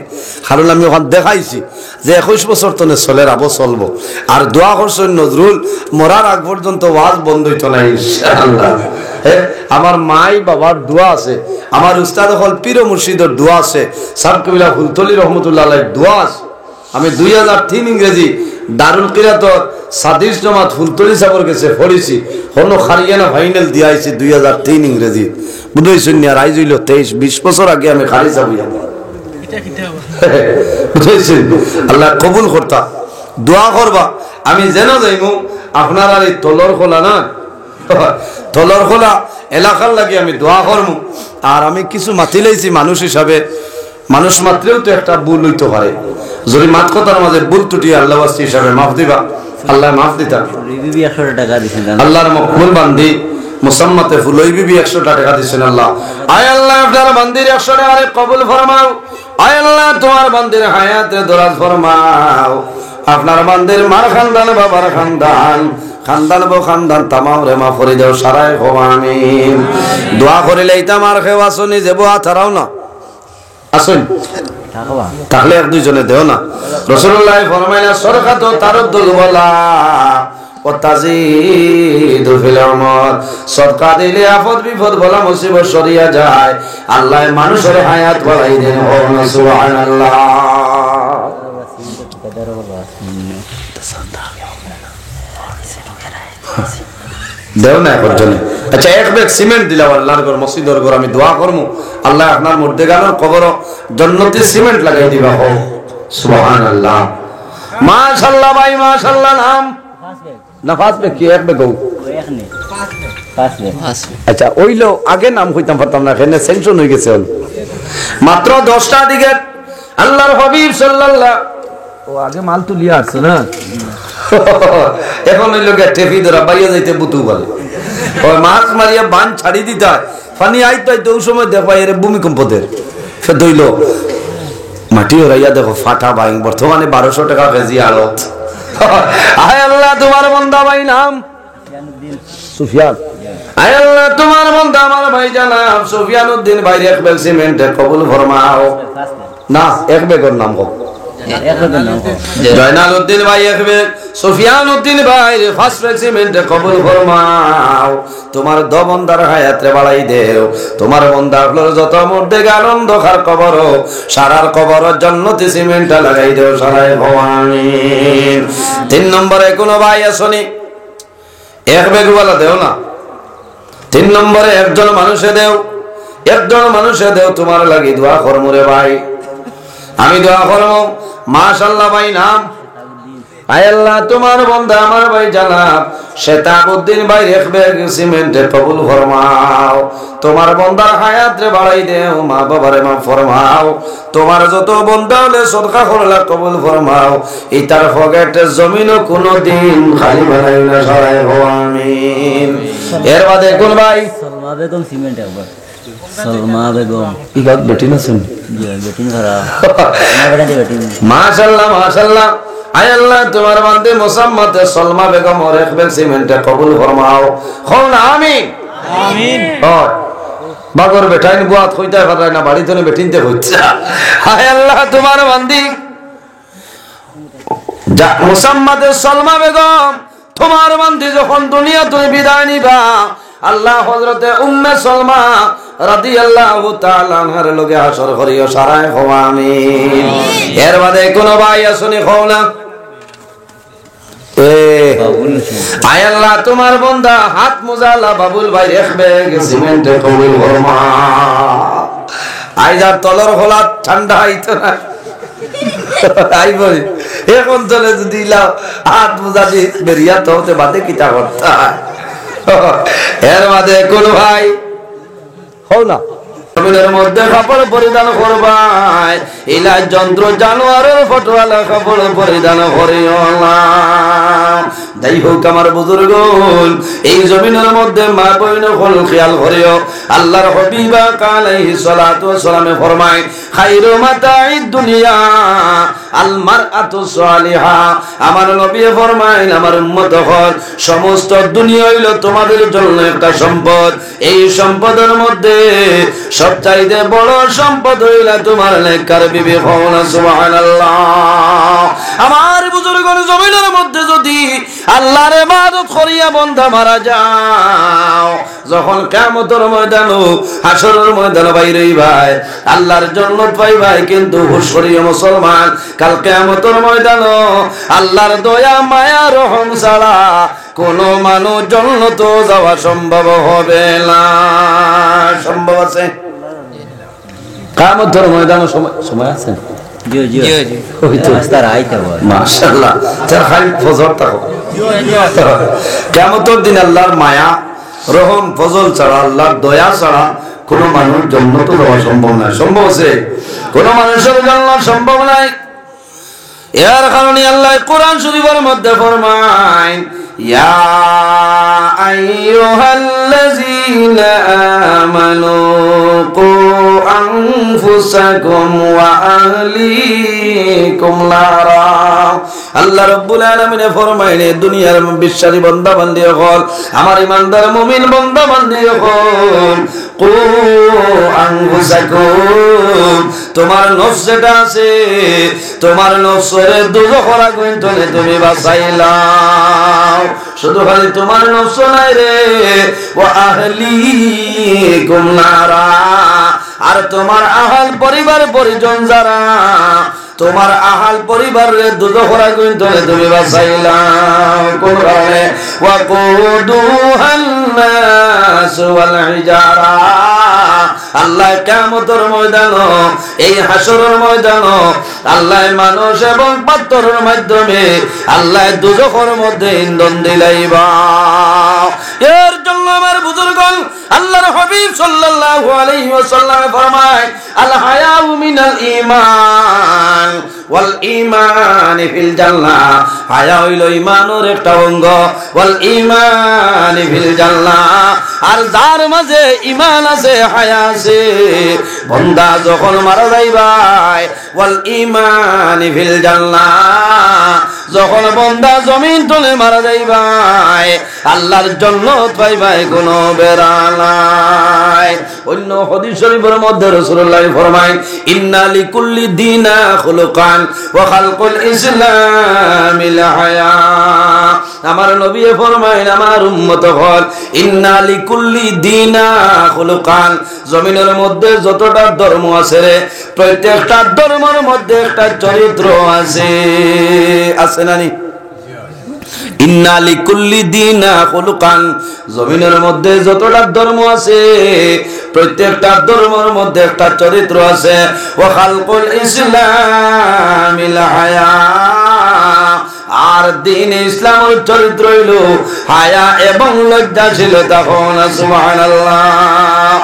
কারণ আমি ওখান দেখাইছি যে 21 বছর তনে চলে আবো চলবো আর দোয়া করছেন নজরুল মরার আগ পর্যন্ত ওয়াজ বন্ধ হইতো না ইনশাআল্লাহ আমার মাই বাবার দোয়া আছে আমার উস্তাদ হল পীর মুর্শিদের দোয়া আছে সাহেব কবিলা ফুলতলি রহমতুল্লাহ আলাইহির দোয়া আছে আমি 2003 ইংরেজি দারুল কিরাতর সাদিস জমাত ফুলতলি সাহেবের কাছে পড়েছি হলো খারিয়ানা ফাইনাল দিয়াইছি 2003 ইংরেজি বুঝাইছেন না রাইজ হইল 23-20 বছর আগে আমি খালি যাবো বুঝাইছেন আল্লাহ কবুল করতা দোয়া করবা আমি যেন যাইমু আপনার আর এই তলর খোলা না তলর খোলা এলাকার লাগে আমি দোয়া করবো আর আমি কিছু মাতি লাইছি মানুষ হিসাবে মানুষ মাত্রেও তো একটা ভুল হইতে পারে যদি মাত কথার মাঝে ভুল ত্রুটি আল্লাহ হিসাবে মাফ দিবা আল্লাহ মাফ দিতা আল্লাহর মকবুল বান্দি মুসাম্মাতে ফুলই বিবি 100 টাকা দিছেন আল্লাহ আয় আল্লাহ আপনার বান্দির 100 টাকা কবুল ফরমাও আয় আল্লাহ তোমার বান্দির হায়াতে দরাজ ফরমাও আপনার বান্দির মার খানদান বাবার খানদান খানদান বো খানদান তামাম রে মা ফরি দাও সারায় হো আমিন দোয়া করিলে ইতা মার খেওয়া শুনি যাবো আথারাও না আসুন তাহলে এক দুইজনে দেও না রাসূলুল্লাহ ফরমাইনা সরকাত তারদ্দুল ওয়ালা ও তাজিদু ফিল উমর সদকা দিলে আফত বিপদ বলা মুসিবত সরিয়া যায় আল্লাহ মানুষের হায়াত বাড়াই দেন ও সুবহানাল্লাহ দেও না একজনে আচ্ছা এক ব্যাগ সিমেন্ট দিলাম আল্লাহর ঘর মসজিদের ঘর আমি দোয়া করবো আল্লাহ আপনার মধ্যে গেল কবর জান্নাতে সিমেন্ট লাগাই দিবা হো সুবহানাল্লাহ মাশাআল্লাহ ভাই মাশাআল্লাহ নাম না পাঁচ ব্যাগ কি এক ব্যাগ আচ্ছা ওইলো আগে নাম কইতাম পারতাম না এখানে সেনশন হয়ে গেছে মাত্র 10টা দিকে আল্লাহর হাবিব সাল্লাল্লাহ ও আগে মাল তুলিয়া আসছে না এখন ওই লোকে টেপি ধরা বাইয়া যাইতে বুতু বলে ওই মাছ মারিয়া বান ছাড়ি দিতে পানি আইতো আইতো ওই সময় দেখো এর ভূমিকম্পদের সে দইল মাটি ওরাইয়া দেখো ফাটা বাইং বর্তমানে 1200 টাকা কেজি আড়ত আয় আল্লাহ তোমার বান্দা ভাই নাম সুফিয়ান আয় আল্লাহ তোমার বান্দা আমার ভাই জানাব সুফিয়ানউদ্দিন ভাই এক ব্যাগ সিমেন্ট কবুল ফরমাও না এক ব্যাগের নাম হোক জয়নালউদ্দিন ভাই এক ব্যাগ সুফিয়ানউদ্দিন ভাই ফার্স্ট ব্যাগ সিমেন্ট কবুল ফরমাও তোমার দবন্দার হায়াতে বাড়াই দেও তোমার বন্দাগুলোর যত মধ্যে আনন্দ খার কবর সারার কবর জান্নাতে সিমেন্ট লাগাই দেও সারায় ভবানী 3 নম্বরে কোন ভাই আসনি এক ব্যাগ ওয়ালা দেও না 3 নম্বরে একজন মানুষে দেও তোমার লাগি দোয়া করমু রে ভাই আমি দোয়া করব মাশাআল্লাহ ভাই নাম আয় আল্লাহ তোমার বান্দা আমার ভাই জানাব শেতাবউদ্দিন ভাই এক ব্যাগ সিমেন্ট কবুল ফরমাও তোমার বান্দার হায়াত রে বাড়াই দেও মা বাবারে মাফ ফরমাও তোমার যত বান্দা হলে সদকা করলা কবুল ফরমাও ইতার ফগেটের জমিনও কোনদিন খালি বানাই না সরাই হো আমিন এর বাদে কোন ভাই সালমা বেগম সিমেন্ট একবার সালমা বেগম ইগাত বেটি না শুন বেটি ধরা মাশাআল্লাহ মাশাআল্লাহ আয় আল্লাহ তোমার বান্দে মুসাম্মাতে সালমা বেগম আর এক ব্যাগ সিমেন্ট কবুল ফরমাও কোন আমিন আমিন বাগর বেটাইন বুয়াত কইতে পারে না বাড়ি থেকে বেটিনতে হচ্ছে আয় আল্লাহ তোমার বান্দি যা মুসাম্মাদের সালমা বেগম তোমার বান্দি যখন দুনিয়া তুমি বিদায় নিবা, আল্লাহ হযরতে উম্মে সালমা রাদিয়াল্লাহু তাআলা আনহার লগে হাসর করিও সারায় হওয়া আমিন। এর বাদে কোন ভাই আসুনি খাও না। আয় আল্লাহ তোমার বান্দা হাত মুজালা বাবুল ভাই রাখবে সিমেন্টে কবুল ফরমা। আইজার তলর হলাত ঠান্ডা আইতো না আই বলি এখন চলে দিলাম হাত মুজালি বেরিয়া তো হতে বাদে কিতা করতা। এর বাদে কোন ভাই হও না জমিনের মধ্যে কাপড় পরিধান করবাই, ইলা যন্ত্র জানোয়ারের ফটোয়ালা কাপড় পরিধান করিও না। যাই হোক আমার বুজুর্গ, এই জমিনের মধ্যে মা বইন হল খেয়াল করিও। আল্লাহর হাবিব আলাইহিস সালাতু ওয়াস সালামে ফরমায় খায়রু মাতাঈদ দুনিয়া আল মারআতু সালিহা। আমার নবী ফরমায় আমার উম্মত হল সমস্ত দুনিয়া হইল তোমাদের জন্য একটা সম্পদ। এই সম্পদের মধ্যে সবচাইতে বড় সম্পদ হইলা তোমার নেককার বিবি। কওনা সুবহানাল্লাহ। আমার বুজুর্গগণ জমিনের মধ্যে যদি আল্লাহর ইবাদত করিয়া বান্দা মারা যাও, যখন কিয়ামতের ময়দান হাসরের ময়দান বাইরে ভাই আল্লাহর জান্নাত পাই ভাই, কিন্তু হুশ করিয়া মুসলমান কাল কিয়ামতের ময়দান আল্লাহর দয়া মায়া রহম ছাড়া কোন মানুষ জান্নাতে যাওয়া সম্ভব হবে না। সম্ভব আছে? কিয়ামতের ময়দান সময় আছে? জি জি জি ওই তো রাস্তার আইতে হবে মাশাআল্লাহ। তার খালি ফজর তাকো কিয়ামতের দিন আল্লাহর মায়া রহম ফজল ছাড়া আল্লাহর দয়া ছাড়া কোন মানুষ জান্নাতে যাওয়া সম্ভব নয়। সম্ভব আছে? কোন মানুষের জান্নাত সম্ভব নাই। এর কারণে আল্লাহ কোরআন শরীফের মধ্যে ফরমায় ইয়া আইয়ুহাল্লাযীনা আমানু কু আনফুসাকুম ওয়া আহলিকুম নারা। আল্লাহ রাব্বুল আলামিন ফরমাইলে দুনিয়ার বিশ্বাসী বান্দা বান্দি হল, আমার ইমানদার মুমিন বান্দা বান্দি হল, কু আনফুসাকুম তোমার নফস যেটা আছে তোমার নফসের দুজখের আগুন থেকে তুমি বাঁচাইলাও। শুধু খালি তোমার নফস নাই রে, ওয়া আহলিকুম নারা আর তোমার আহাল পরিবার পরিজন যারা তোমার আহাল পরিবারের দুজখের আগুন থেকে তুমি বাঁচাইলাও। কোন কারণে? ওয়া কুদুহান নাস ওয়াল হিজারা। আল্লাহ কিয়ামতের ময়দান এই হাসরের ময়দান আল্লাহ মানুষ এবং পাথরের মাধ্যমে আল্লাহ দুজখের মধ্যে ইন্ধন দিলাইবা। এর জন্য আমার বুজুর্গগণ আল্লাহর হাবিব সাল্লাল্লাহু আলাইহি ওয়াসাল্লাম ফরমায় আল হায়াউ মিনাল ঈমান ওয়াল ঈমান ফিল জান্নাহ। হায়া হইল ঈমানের একটা অঙ্গ, ওয়াল ঈমান ফিল জান্নাহ। আর যার মাঝে ঈমান আছে হায়া আছে, বান্দা যখন মারা যাইবাই ওয়াল ঈমান ফিল জান্নাহ, যখন বান্দা জমিন তলে মারা যাইবাই আল্লাহর জান্নাত পাইবাই কোনো বেরা নাই। অন্য হাদিস শরীফের মধ্যে রাসূলুল্লাহ ফরমায় ইন্না লিকুল্লি দিনা খুলুকান ওয়া খালকুল ইসলামিল হায়া। আমার নবী ফরমায় আমার উম্মত হল ইন্না লিকুল্লি দিনা খুলুকান। জমিনের মধ্যে যতটা ধর্ম আছে রে প্রত্যেকটা ধর্মের মধ্যে একটা চরিত্র আছে। আছে না নি? ইন্না লিকুল্লি দিনা খুলুকান। জমিনের মধ্যে যতটা ধর্ম আছে প্রত্যেকটা ধর্মের মধ্যে একটা চরিত্র আছে। ওয়া খালকুল ইসলামিল হায়া। আর দ্বীন ইসলামের চরিত্র হইল হায়া এবং লজ্জাশীলতা। সুবহানাল্লাহ।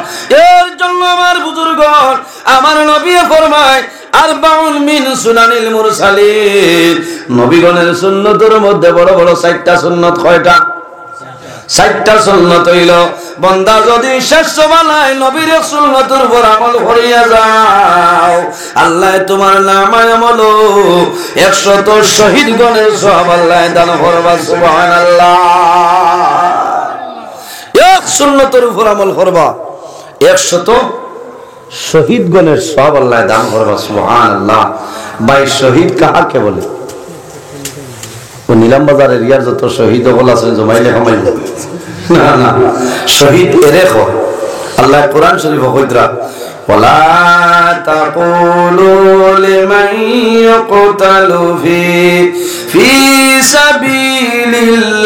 এর জন্য আমার বুজুর্গগণ আমার নবী ফরমায় আরবাউন মিন সুনানিল মুরসালিন। নবীগণের সুন্নতের মধ্যে বড় বড় 4টা সুন্নত। কয়টা? 4টা সুন্নত হইল বান্দা যদি শেষ বানায় নবীর সুন্নতের উপর আমল করিয়া যাও আল্লাহ তোমার নামায় আমল 100 শহীদগণের সওয়াব আল্লাহ দান করবা। সুবহানাল্লাহ। এক সুন্নতের উপর আমল করবা 100 শহীদগণের সওয়াব আল্লাহ দান করবা। সুবহানাল্লাহ। ভাই শহীদ কাকে বলে? ও নিলাম বাজার এরিয়ার যত শহীদ হল আছে জমাইলে কামাইল না না, শহীদ এরে কয় আল্লাহ কোরআন শরীফ কইরা ওয়ালা তাকুলু লিমান ইয়াকতালু ফি সাবিলিল্লাহি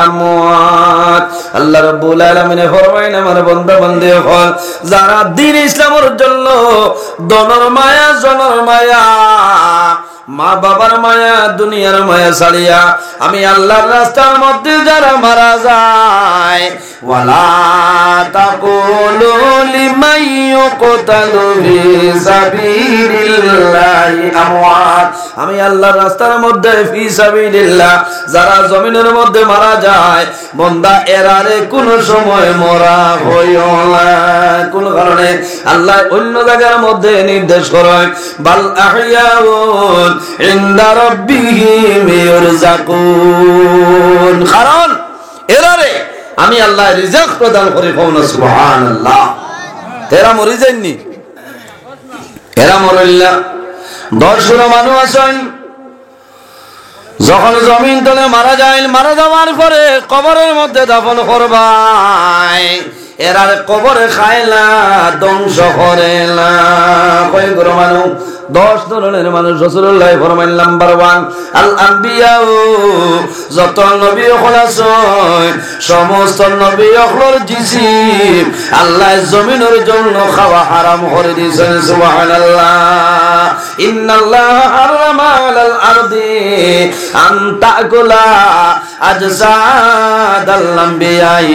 আমওয়াত। আল্লাহ রাব্বুল আলামিন ফরমায়েন আমার বান্দা বান্দী হল যারা দ্বীন ইসলামের জন্য দনর মায়া জনর মায়া মা বাবার মায়া দুনিয়ার মায়া ছাড়িয়া আমি আল্লাহর রাস্তার মধ্যে যারা মারা যায় ওয়ালা তাকুলু লিমান ইয়াকতালু ফি সাবিলিল্লাহি আমওয়াত। আমি আল্লাহর রাস্তার মধ্যে ফি সাবিলিল্লাহ যারা জমিনের মধ্যে মারা যায় বান্দা এরারে কোন সময় মরা হইও না। কোন কারণে আল্লাহ অন্য জায়গার মধ্যে নির্দেশ করেন বাল আহইয়াউন ইনদা রাব্বিহিম ইরযাকুন, কারণ এরারে আমি আল্লাহ রিজক প্রদান করি। কোন সুবহানাল্লাহ। এরা মরে যায়নি, এরা মরল্লা 10 মানুষ আছেন যখন জমিন তলে মারা যায়, মারা যাওয়ার পরে কবরের মধ্যে দাফন করবাই এরার কবরে খায়লা ধ্বংস করে না। কয় গ্রহ মানুষ 10 ধরনের মানুষ রাসূলুল্লাহ ফরমান নাম্বার 1 আল আম্বিয়া, যত নবী হল আছেন সমস্ত নবী হলর জিসিম আল্লাহ জমিনের জন্য খাওয়া হারাম করে দিয়েছেন। সুবহানাল্লাহ। ইন্নাল্লাহ হারামা আলাল আরদি আন তাকুলা আজসাদাল আম্বিয়াই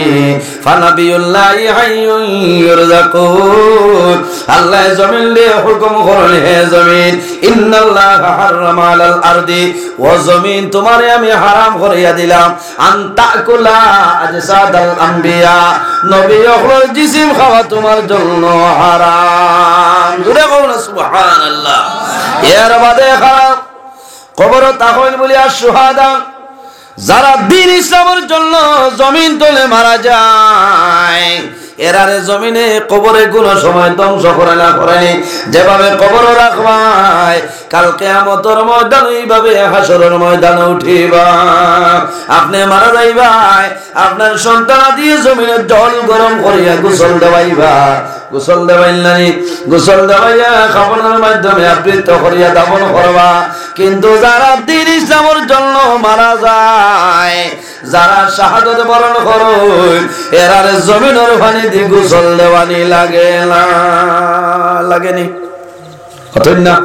ফানাবিয়ুল্লাহি হাইয়ুন ইরযাকুন। আল্লাহ জমিন দিয়ে হুকুম করেন হে জমিন ইন্নাল্লাহ হারামা আলাল আরদি, ও জমিন তোমারে আমি হারাম করিয়া দিলাম আন তাকুলা আজসাদাল আম্বিয়া, নবী হলর জিসিম খাওয়া তোমার জন্য হারাম। জোরে বলুন সুবহানাল্লাহ। এর বাদে খারাপ কবর তাহল বলি আর সুহাদা যারা দ্বীন ইসলামের জন্য জমিন তলে মারা যায় এরারে জমিনে কবরে কোন সময় ধ্বংস করে না করেনি। যেভাবে কবর রাখবাই কাল কিয়ামতের ময়দান এইভাবে হাসরের ময়দানে উঠিবা। আপনি মারা যাইবাই আপনার সন্তান দিয়ে জমিনে জল গরম করিয়া গোসল দেওয়াইবা, গোসল দেওয়াইলানি গোসল দেওয়াইয়া খাবারের মাধ্যমে আবৃত করিয়া দাফন করবা। কিন্তু যারা দ্বীন ইসলামের জন্য মারা যায় যারা শাহাদাত বরণ করে এরার জমিনের পানি দিয়ে গোসল দেওয়ানি লাগে না, লাগেনি কতই না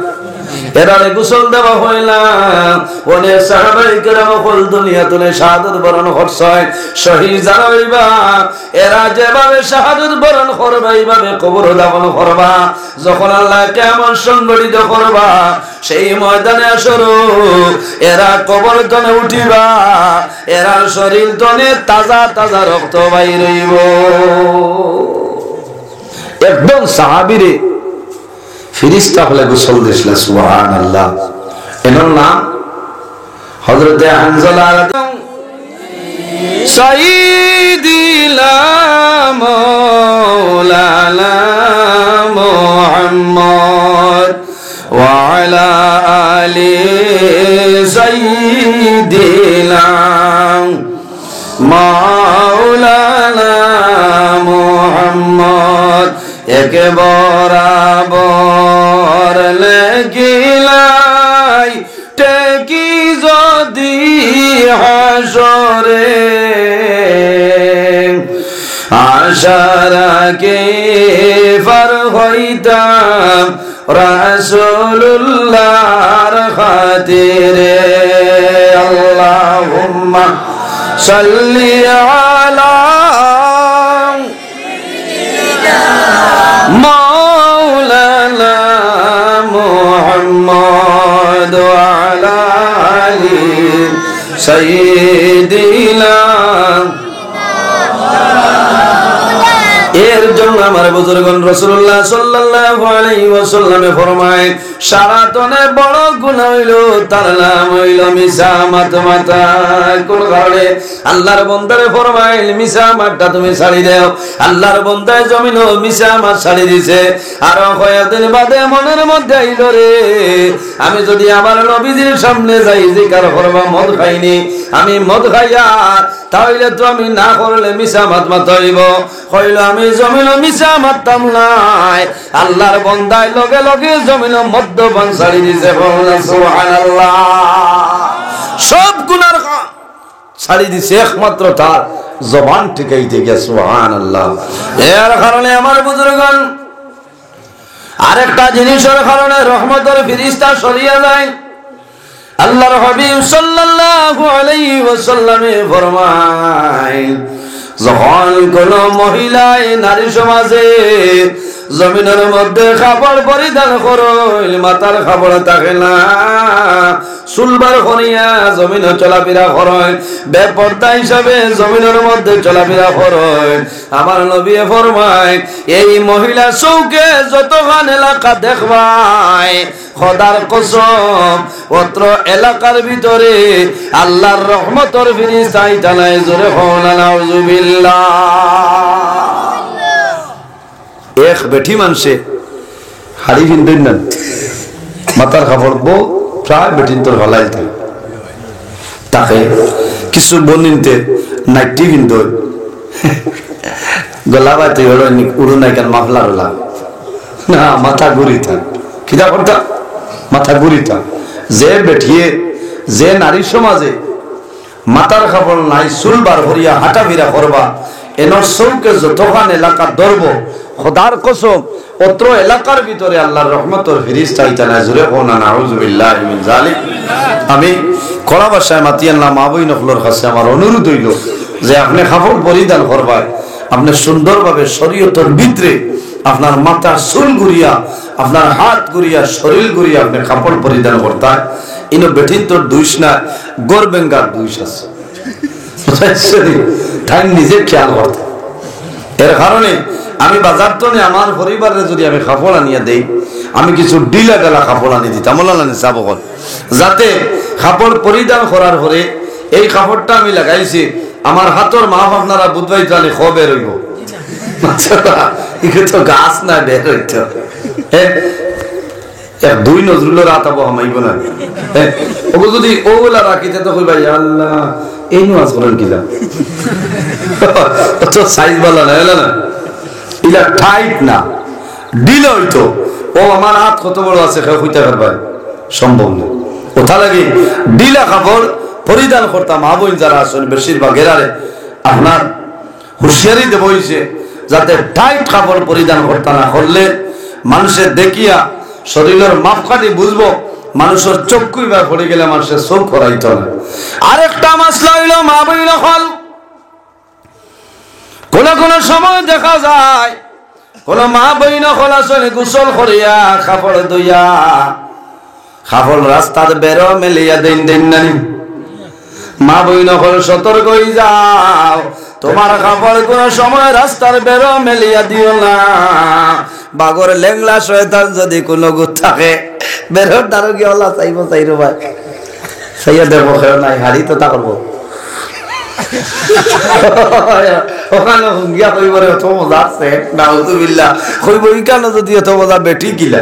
এরারে গোসল দেওয়া হইলা। অনেক সাহাবায়ে কেরাম কল দুনিয়া তুলে শাহাদাত বরণ করছে। শহীদ যারা হইবা এরা যেভাবে শাহাদাত বরণ করবে এইভাবে কবর দাফন করবা। যখন আল্লাহ কিয়ামত সংগঠিত করবা সেই ময়দানে আসরো এরা কবর তনে উঠিবা, এরা শরীর তনে তাজা তাজা রক্ত বাইর হইব। একদম সাহাবীরে ফিরিস্তা হলে গোসল দিছিল। সুবহানাল্লাহ। এনার নাম হযরত হানজালা সাইয়্যিদিনা মাওলানা মুহাম্মদ ওয়া আলা আলি সাইয়্যিদিনা মাওলানা মুহাম্মদ একে বরাবর লেগিলাই টেকি যদি হাসরে আশারাকে ফার হইতাম রাসূলুল্লাহর খাতিরে। আল্লাহুম্মা সাল্লি আলা মাওলানা মুহাম্মদ ওয়া আলা আলি সাইয়্যিদিনা। এর জন্য আমার বুজুর্গগণ রাসূলুল্লাহ সাল্লাল্লাহু আলাইহি ওয়াসাল্লামে ফরমায় সারাতনে বড় গুনাহ হইল, তার নাম হইল মিছা মাতা। কোন কারণে আল্লাহর বান্দারে ফরমাইল মিছা মাতটা তুমি ছাড়ি দাও। আল্লাহর বান্দায় জমিন মিছা মাত ছাড়ি দিছে। আর কয়েকদিন বাদে মনের মধ্যে আইল রে, আমি যদি আমার নবীজির সামনে যাই জিকার করবা মদ খাইনি, আমি মদ খাইয়া তাহলে তো আমি না করলে মিছা মাত মাতাইব। কইল আমি জমিন মিছা মাততাম নাই। আল্লাহর বান্দায় লগে লগে জমিন মদ্যপান ছাড়ি দিছে। সুবহানাল্লাহ। সব গুনার ছাড়ি দিছে, একমাত্র তার জবান টিকাইতে গিয়া। সুবহানাল্লাহ। এর কারণে আমার বুজুর্গগণ, আরেকটা জিনিসের কারণে রহমতের ফেরেশতা সরিয়ে যায়। আল্লাহর হাবিব সাল্লাল্লাহু আলাইহি ওয়াসাল্লামে ফরমায়, যখন কোন মহিলায় নারী সমাজে জমিনের মধ্যে কাপড় পরিধান করইল, মাথার কাপড় থাকে না, চুলবার করিয়া জমিনে চলাফেরা করইল, বেপরদা হিসাবে জমিনের মধ্যে চলাফেরা করইল, আমার নবী ফরমায় এই মহিলা চৌকে যতখান এলাকা দেখবাই, খোদার কসম অত্র এলাকার ভিতরে আল্লাহর রহমতের ফেরেশতা আইতালাই। জোরে কওনা নাউযুবিল্লাহ। এক বেঠি মানুষে হাড়ি কিনতেন না, মাথার কাপড় বউ প্রায় বেটিন তোর ভালাই থাকে, তাকে কিছু বনিনতে নাইটি কিনতে গলা বাইতে উড়ো নাইকার মাফলার ওলা না, মাথা ঘুরি থাক কিনা করতা, মাথা ঘুরি থাক। যে বেঠিয়ে যে নারী সমাজে মাথার কাপড় নাই, চুল বার করিয়া হাঁটা ফিরা করবা, এনর চৌকে যতখান এলাকা ধরব, খোদার কসম অত্র এলাকার ভিতরে আল্লাহর রহমতের ফেরেশতা আইতানা। জোরে কোনা নাউযুবিল্লাহি মিন যালিক। আমি কড়া ভাষায় মাতিয়াল্লাহ মা বই নফলর কাছে আমার অনুরোধ হইল যে আপনি কাপড় পরিধান করবাই, আপনি সুন্দরভাবে শরীয়তের ভিতরে আপনার মাথার চুল ঘুরিয়া, আপনার হাত ঘুরিয়া, শরীর ঘুরিয়া আপনি কাপড় পরিধান করতে। ইনো বেঠিন তোর দুইশ না, গোর বেঙ্গার দুইশ আছে, তাই নিজে খেয়াল করতে। এর কারণে আমি বাজার তো আমার পরিবারে যদি আমি কাপড় আনিয়া দেই, আমি কিছু ডিলা গেলা কাপড় আনি দিতাম চাবকল, যাতে কাপড় পরিধান করার পরে এই কাপড়টা আমি লাগাইছি, আমার হাতর মাপ আপনারা বুধবাই জানি খবে রইব, তো গাছ না বের হইত দুই নজরুলের রাত আবো হামাইব না। ওগো যদি ওগুলা রাখিতে তো কইবা আল্লাহ এই নামাজ করেন কিলা তো সাইজ বলা না, এলা না ইলা টাইট না, ডিল হইতো। ও আমার হাত কত বড় আছে হইতে পারবা, সম্ভব না। ওটা লাগে ডিলা কাপড় পরিধান করতাম। আবইন যারা আসলে বেশিরভাগ এরারে আপনার হুঁশিয়ারি দেব হইছে যাতে টাইট কাপড় পরিধান করতে না করলে মানুষের দেখিয়া শরীরের মাপকাঠি বুঝবো, মানুষের চক্ষুই বা পড়ে গেলে মানুষের চোখ করাইত না। আরেকটা মাসলা হইল মা বইল হল, কোন কোন সময় দেখা যায় কোন মা বইন হল আসলে গোসল করিয়া কাপড় ধুইয়া কাপড় রাস্তার বেরো মেলিয়া দিন দিন নানি। মা বইন হল সতর্ক হয়ে যাও, তোমার কাপড় কোন সময় রাস্তার বেরো মেলিয়া দিও না। বাগর লেংলা শয়তান যদি কোনো গুত থাকে বেরোর দ্বারা কি হল্লা চাইব চাইর ভাই চাইয়া দেবো নাই হাড়ি তো তা করবো ওখানে হুঙ্গিয়া কইবরে অত মজা আছে নাউযুবিল্লাহ কইব ইকানো যদি অত মজা বেটি কিলা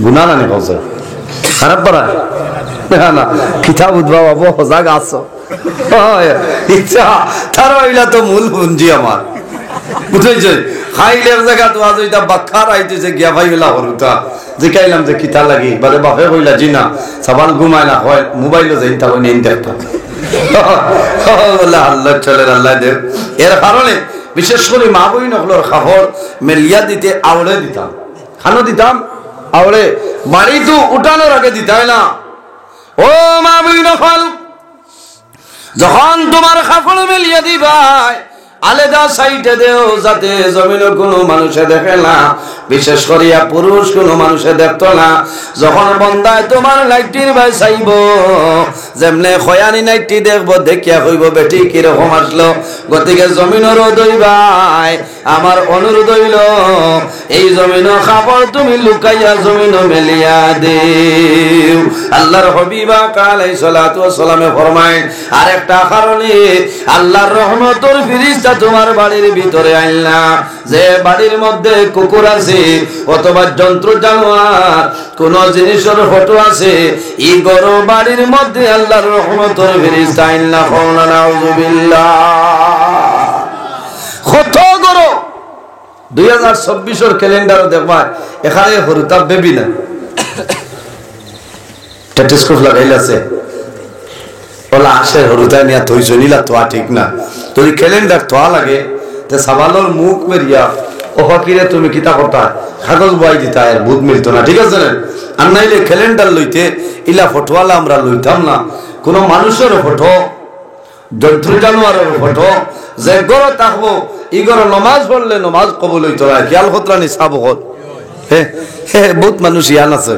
গুনাহ না কইছে খারাপ পারা না না কিতাব উদ্ভব হবো সজাগ আছো ইচ্ছা তার হইলা তো মূল পুঞ্জি আমার বুঝাইছে। খাইলের জায়গা তো আজ এটা বাক্কার আইতেছে গিয়া ভাইলা হরুতা যে কাইলাম যে কিতা লাগি বারে বাপে কইলা জি না সাবান ঘুমায় না হয় মোবাইলে যাই তা নেই দেখতাম আল্লাহ চলে আল্লাহ দেব। এর কারণে বিশেষ করে মা বই নকলর খাবার মেলিয়া দিতে আওড়ে দিতাম, খানো দিতাম আওড়ে, বাড়ি তো উঠানোর আগে দিতাই না। ও মা বই নকল, যখন তোমার কাপড় মেলিয়া দিবাই আলাদা সাইডে দেও, যাতে জমিনে কোনো মানুষে দেখে না, বিশেষ করিয়া পুরুষ কোনো মানুষে দেখতো না। যখন বন্দায় তোমার লাইটির ভাই চাইব, যেমনে খয়ানি নাইটি দেখবো, দেখিয়া হইব বেটি কিরকম আসলো। গতিকে জমিনেরও দইবাই, আমার অনুরোধ হইল এই জমিনও খাবার তুমি লুকাইয়া জমিন মেলিয়া দেও। আল্লাহর হবিবা আলাইহিস সালাতু ওয়াস সালামে ফরমায়, আরেকটা কারণে আল্লাহর রহমতের ফেরেশতা তোমার বাড়ির ভিতরে আইলা, যে বাড়ির মধ্যে কুকুর আছে অথবা জন্তু জানোয়ার কোন জিনিসের ফটো আছে, এই গরো বাড়ির মধ্যে আল্লাহর রহমতের ফেরেশতা আইলা। কওনা নাউযুবিল্লাহ। কত গরো 2024 ক্যালেন্ডার দেখবা, এখানে হরুতা বেবি না টেলিস্কোপ লাগাইল আছে, ওলা আসে হরুতা নিয়া থইছ নিলা তোয়া ঠিক না। যদি ক্যালেন্ডার তোয়া লাগে তে সাবালোর মুখ মেরিয়া ও ফকিরে তুমি কিতা করতা, কাগজ বই দিতা, এর ভূত মিলতো না, ঠিক আছে না? আর নাইলে ক্যালেন্ডার লইতে ইলা ফটোয়ালা আমরা লইতাম না। কোন মানুষের ফটো, জন্তু জানোয়ারের ফটো যে গড় থাকবো, ই গড় নমাজ পড়লে নমাজ কবুল হইতো না। খেয়াল খতরানি সাব হল বহুত মানুষ ইয়ান আছে।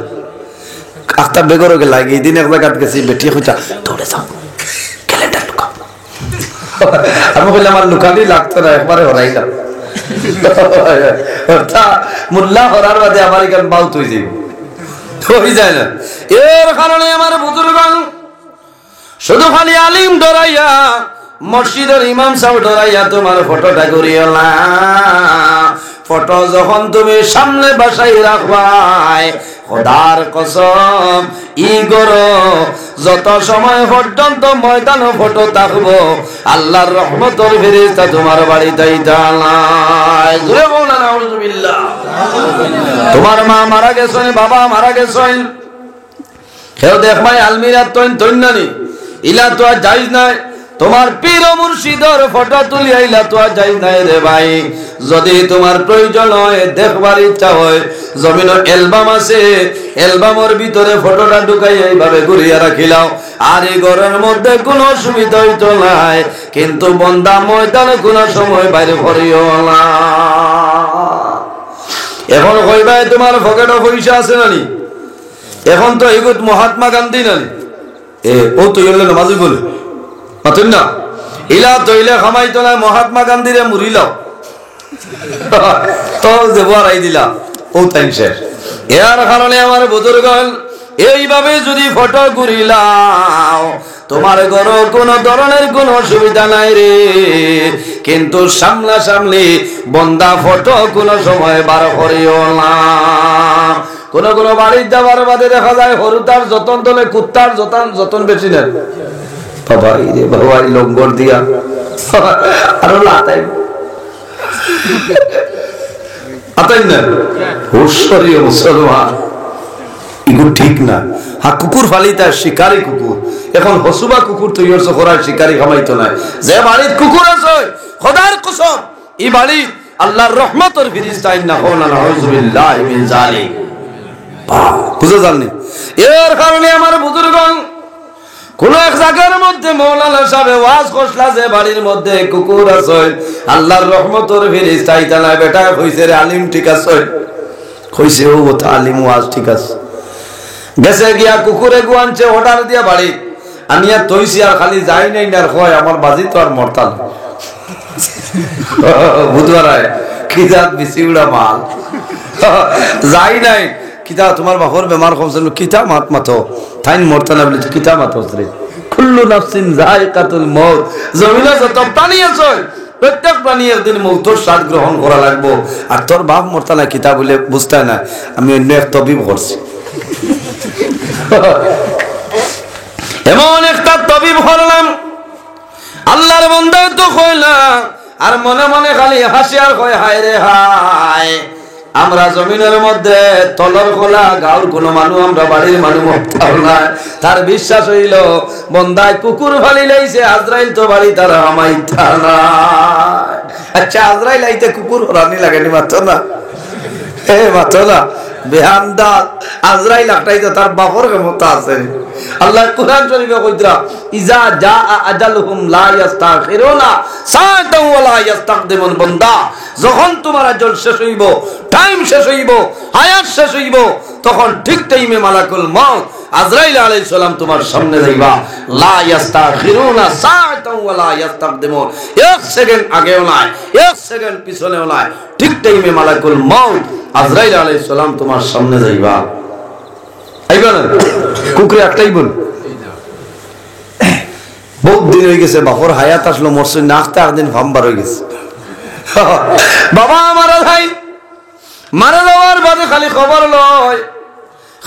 আখতা বেগর গে লাগে এই দিন এক জায়গাত গেছি, বেটি কইতা দৌড়ে যাও ক্যালেন্ডার লুকাও। আমি কইলাম আমার লুকানি লাগতো না, একবারে হরাইলাম। মোল্লা হরার বাদে আমার এখান বাউত হয়ে যাবে, হয়ে যায় না। এর কারণে আমার বুজুর্গণ শুধু খালি আলিম ডরাইয়া, মসজিদের ইমাম সাহেব ডরাইয়া তোমার ফটোটা করিও না। ফটো যখন তুমি সামনে বাসায় রাখবাই, খোদার কসম ই গরো যত সময় পর্যন্ত ময়দানে ফটো থাকবো, আল্লাহর রহমতের ফেরেশতা তোমার বাড়িতে নাই। জোরে বলো না আউযুবিল্লাহ। তোমার মা মারা গেছেন, বাবা মারা গেছেন, কেউ দেখবাই আলমিরা তৈন্যানি, ইলা তো আর জায়েজ নাই। তোমার পীর ও মুর্শিদের ফটো তুলি আইলা তো আর জায়েজ নাই রে ভাই। যদি তোমার প্রয়োজন হয়, দেখবার ইচ্ছা হয়, জমিনের অ্যালবাম আছে, অ্যালবামের ভিতরে ফটোটা ঢুকাই এইভাবে ঘুরিয়ে রাখিলাও, আর এই ঘরের মধ্যে কোনো অসুবিধা হইতো নাই। কিন্তু বন্দা ময়দানে কোনো সময় বাইরে করিও না। এখন কইবাই তোমার পকেটে পয়সা আছে নানি, এখন তো এগুত মহাত্মা গান্ধী নানি, ও তো ইলে নামাজি বলে মাতুন না, ইলা তৈলে খামাইতো না, মহাত্মা গান্ধীরে মুড়িলাও তো দেবারাই দিলা, ও টাইম শেষ। এর কারণে আমার বুজুর্গণ এইভাবে যদি ফটো ঘুরিলাও, তোমার ঘরে কোনো ধরনের কোনো অসুবিধা নাই রে। কিন্তু সামনাসামনি বন্দা ফটো কোনো সময় বার করিও না। কোন কোন বাড়ির যাবার বাদে দেখা যায় হরুতার যতন তোলে, কুত্তার যতন বেশি নেন। বাবা রে বাবা, লঙ্গর দিয়া আরো লাতাই আতাই না হুশরিয় মুসলমান, এগুলো ঠিক না। হ্যাঁ, কুকুর ফালিতা শিকারি কুকুর, এখন হসুবা কুকুর তৈরি হচ্ছে, খোরার শিকারি খামাইতো না। যে বাড়ির কুকুর আছে, খোদার কসম এই বাড়ি আল্লাহর রহমতের ফেরেশতা ইন্না কওলা নাউযুবিল্লাহি মিন যালিক। বুঝে জাননি? এর কারণে আমার বুজুর্গণ কোন এক জায়গার মধ্যে মৌলানা সাহেব ওয়াজ করলা, যে বাড়ির মধ্যে কুকুর আছে, আল্লাহর রহমতের ফেরেশতা ইতালা বেটা কইছে রে আলিম ঠিক আছে, কইছে ও তো আলিম ওয়াজ ঠিক আছে। গেছে গিয়া কুকুরে গুয়ানছে অর্ডার দিয়া বাড়ি আনিয়া তৈছি, আর খালি যাই নাই না, হয় আমার বাজি তো আর মরতাল বুধবার খিদাত বেশি উড়া মাল যাই নাই। কিতা তোমার বাপর বেমার কমছিল, কিতা মাত মাতো থাইন মরতা না বলে কিতা মাতো রে। কুল্লু নাফসিন যায়কাতুল মউত, জমিনে যত প্রাণী আছে প্রত্যেক প্রাণী একদিন মৌতের স্বাদ গ্রহণ করা লাগবো। আর তোর বাপ মরতা না কিতা বলে বুঝতে না, আমি অন্য এক তবিব করছি, এমন একটা তবিব করলাম, আল্লাহর বান্দা তো কইলা আর মনে মনে খালি হাসি আর কয় হায় রে হায়, আমরা জমিনের মধ্যে তলর খোলা গাঁর কোন মানুষ, আমরা বাড়ির মানুষ মরতাম না। তার বিশ্বাস হইল বন্দায় কুকুর ফালি লাইছে, আজরাইল তো বাড়ি তারা আমাইতা না। আচ্ছা, আজরাইল আইতে কুকুর রানি লাগেনি মাত্র না, মাত্র না বেহান্দা আজরাইল আটাইতে তার বাপর ক্ষমতা আছে। আল্লাহ কোরআন শরীফে কইতরা ইজা জা আজালুহুম লা ইস্তাখিরুনা সাআতাও ওয়া লা ইস্তাকদিমুন। বান্দা যখন তোমার আজল শেষ হইব, টাইম শেষ হইব, হায়াত শেষ হইব, তখন ঠিক টাইমে মালাকুল মউত আজরাইল আলাইহিস সালাম তোমার সামনে যাইবা। লা ইস্তাখিরুনা সাআতাও ওয়া লা ইস্তাকদিমুন। এক সেকেন্ড আগেও নাই, এক সেকেন্ড পিছনেও নাই, ঠিক টাইমে মালাকুল মউত আজরাইল আলাইহিস সালাম তোমার সামনে যাইবা। আইবা না কুকুরে একটাই বল, বহুত দিন হয়ে গেছে বাপর হায়াত আসলো, মরছে নাকতে একদিন ভাম্বার হয়ে গেছে। বাবা মারা যাই, মারা যাওয়ার বাদে খালি খবর লয়,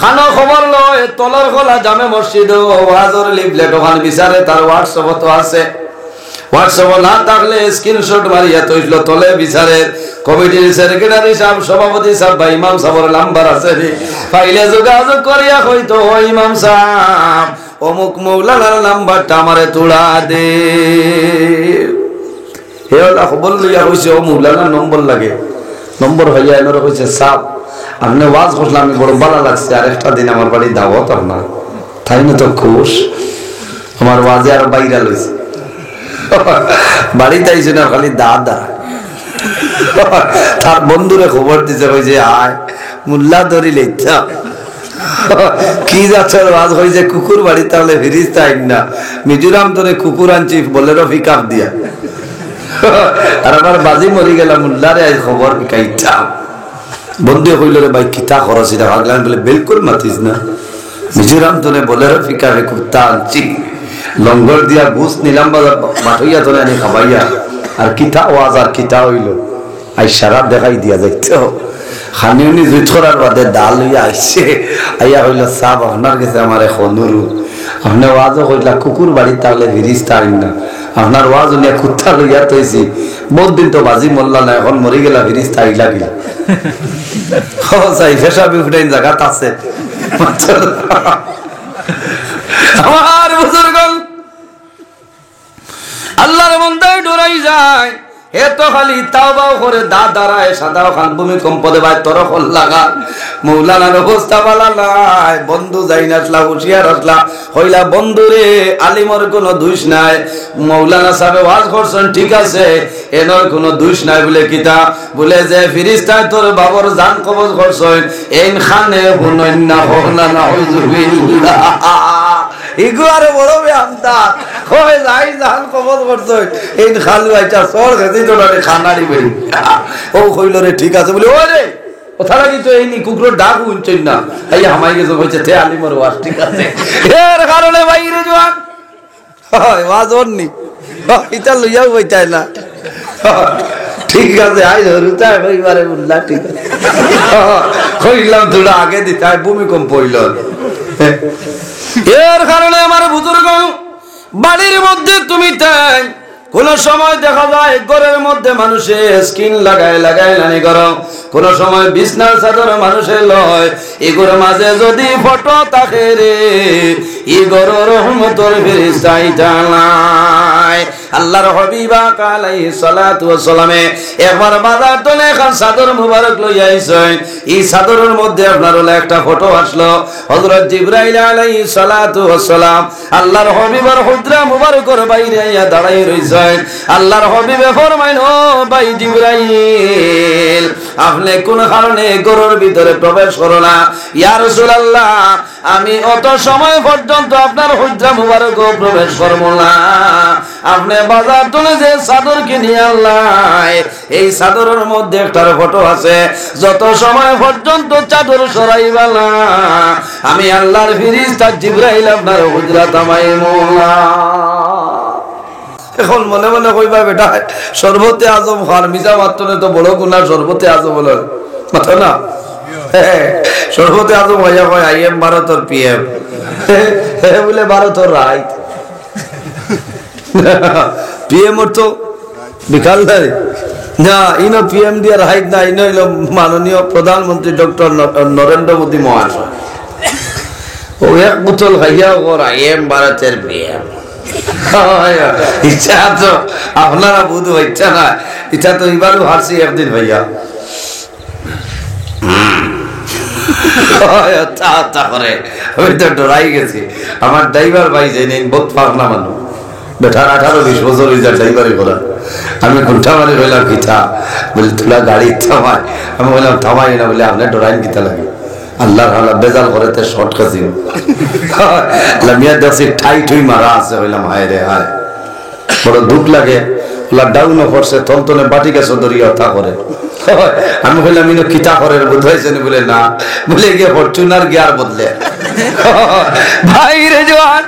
খানো খবর লয়, তলর খোলা জামে মসজিদ ওয়াজর লিফলেট ওখানে বিচারে, তার হোয়াটসঅ্যাপ তো আছে, হোয়াটসঅ্যাপ না থাকলে স্ক্রিনশট মারিয়া তৈল তলে বিচারের কমিটির সেক্রেটারি সাহেব, সভাপতি সাহেব বা ইমাম সাহেবের নাম্বার আছে, পাইলে যোগাযোগ করিয়া হয়তো ইমাম সাহেব অমুক মৌলানার নাম্বারটা আমারে তুলা দে। হে ওলা খবর লইয়া হইছে ও মৌলানার নম্বর লাগে, নম্বর হইয়া এনারা হইছে সাহেব আপনি ওয়াজ করলাম, আমি বড় ভালো লাগছে, আর একটা দিন আমার বাড়ি দাওয়াত আপনার, তাই না তো খুশ, আমার ওয়াজে আর বাইরা লইছে, বাড়িতে আইছে না খালি দাদা। তার বন্ধুরে খবর দিছে কইছে আয় মুল্লা ধরিলে কি যাচ্ছে ওয়াজ হইছে কুকুর বাড়ি, তাহলে ফিরিস্তা আইন না, মিজোরাম তোরে কুকুর আনছি বলেরও পিকআপ দিয়া। আর আমার বাজি মরি গেলাম, মুল্লারে আজ খবর পিকাইতা। বন্ধু কইল রে ভাই কিতা খরচ এটা ভাগলাম, বলে বিলকুল মাতিস না, মিজোরাম তোরে বলেরও পিকআপে কুত্তা আনছি, লঙ্গর দিয়া ঘুষ নিলাম বাজার মাঠইয়া তোরে আনি খাবাইয়া, আর কিতা ওয়াজ আর কিতা হইল, আই সারা দেখাই দিয়া যাইতো খানিউনি জুই ছড়ার বাদে ডাল হইয়া আইসে, আইয়া হইল সাপ আপনার কাছে আমার এখন নুরু, আপনার ওয়াজও কইলা কুকুর বাড়ির তাহলে ফিরিস্তা আইন না, আপনার ওয়াজ উনিয়া কুত্তা লইয়া তৈছি, বহুত দিন তো বাজি মরলা না, এখন মরি গেলা ফিরিস্তা আইলা গিলা। চাই ফেসা বিফুটাইন জায়গাত আছে আমার বুজুর্গ। আল্লাহর বান্দায় ডরাই যায়, এ তো খালি তাওবাও করে দাঁড়ায়, সাদাও খান ভূমিকম্প দেবায় তরফল লাগা, মৌলানার অবস্থা বালা নাই, বন্ধু যাই না আসলা, হুশিয়ার আসলা হইলা বন্ধুরে, আলিমর কোনো দোষ নাই, মৌলানা সাহেব ওয়াজ করছেন ঠিক আছে, এনর কোনো দোষ নাই, বলে কিতা বলে যে ফিরিস্তায় তোর বাবর জান কবজ করছেন, এন খানে হুনাইন না হনা নাউযুবিল্লাহ, ইগো আরে বড় বেআমদা কই যাই জান কবজ করছেন, এই খালু আইতা সর খেতে তো না খানাড়ি বেরি, ও কইল রে ঠিক আছে, বলে ওরে কথা লাগি তো এই নি কুকুরের ডাক উনছেন না, এই হামাই গেছে কইছে তে আলিমর ওয়াজ ঠিক আছে, এর কারণে বাইরে জওয়ান হয় ওয়াজ অননি এটা লইয়াও বইতাই না, ঠিক আছে আই ধরুতাই ভাইবারে বললা ঠিক আছে, কইলাম তোরা আগে দিতাই ভূমিকম্প হইল। এর কারণে আমার বুজুর্গ বাড়ির মধ্যে তুমি তাই কোন সময় দেখা যায় ঘরের মধ্যে মানুষে স্কিন লাগায় লাগায় লানি করো, কোন সময় বিছনার চাদর মানুষে লয়, এগুর মাঝে যদি ফটো থাকে রে ইগর রহমতর ফেরেশতা নাই। আল্লাহর হাবিব আলাইহিস সালাতু ওয়াস সালামে একবার বাজার তলে খান চাদর মুবারক লইয়া আইছেন, এই চাদরের মধ্যে আপনার হলো একটা ফটো আসলো, হযরত জিবরাইল আলাইহিস সালাতু ওয়াস সালাম আল্লাহর হাবিবের হুজরা মুবারকের বাইরে আইয়া দাঁড়াই রইছেন। আল্লাহর হাবিবে ফরমাইন, ও ভাই জিবরাইল আপনি কোন কারণে ঘরের ভিতরে প্রবেশ করো না? ইয়া রাসূলুল্লাহ আমি অত সময় পর্যন্ত আপনার হুজরা মুবারক প্রবেশ করব না, আপনি বাজার তুলে যে চাদর কিনে আনলাই এই চাদরের মধ্যে একটা ফটো আছে, যত সময় পর্যন্ত চাদর সরাইবা না আমি আল্লাহর ফেরেশতা জিবরাইল আপনার হুজরা থামাইবো না। এখন মনে মনে কইবা বেটা শরবতে আজম খান মিজা মাত্রনে তো বড় গুনাহ শরবতে আজম বলে মাথা না, শরবতে আজম হইয়া কয় আই এম ভারতের পিএম, বলে ভারতের রাইট পিএম তো বিকাল নাই না, ইনো পিএম দিয়ে রাইট না, ইনো হইল মাননীয় প্রধানমন্ত্রী ডক্টর নরেন্দ্র মোদী মহাশয়, ও এক বোতল খাইয়া ওর আই এম ভারতের পিএম। ইচ্ছা তো আপনারা বুধ ইচ্ছা না, ইচ্ছা তো এবারও হারছি একদিন ভাইয়া করে আমি তো ডরাই গেছি। আমার ড্রাইভার ভাই যে নেই বহুত পাগলা মানুষ, বেটার 18-20 বছর হয়ে যায় ড্রাইভারি করা। আমি ঘুমটা মারি হইলাম কিতা, বলি তোলা গাড়ি থামায়, আমি বললাম থামাই না, বলে আপনার ডরাইন কিতা লাগে আল্লাহ আল্লাহ বেজাল করে শর্ট কাছি মিয়া দেখছি ঠাই ঠুই মারা আছে। হইলাম হায় রে হায়, বড় দুঃখ লাগে। ডাউনও পড়ছে তলতলে বাটি গেছে দরিয়া তা করে। আমি বললাম ইনো কিতা করে বোধ হয়েছে বলে না, বলে গিয়ে ফরচুনার গিয়ার বদলে ভাই রে জোয়ান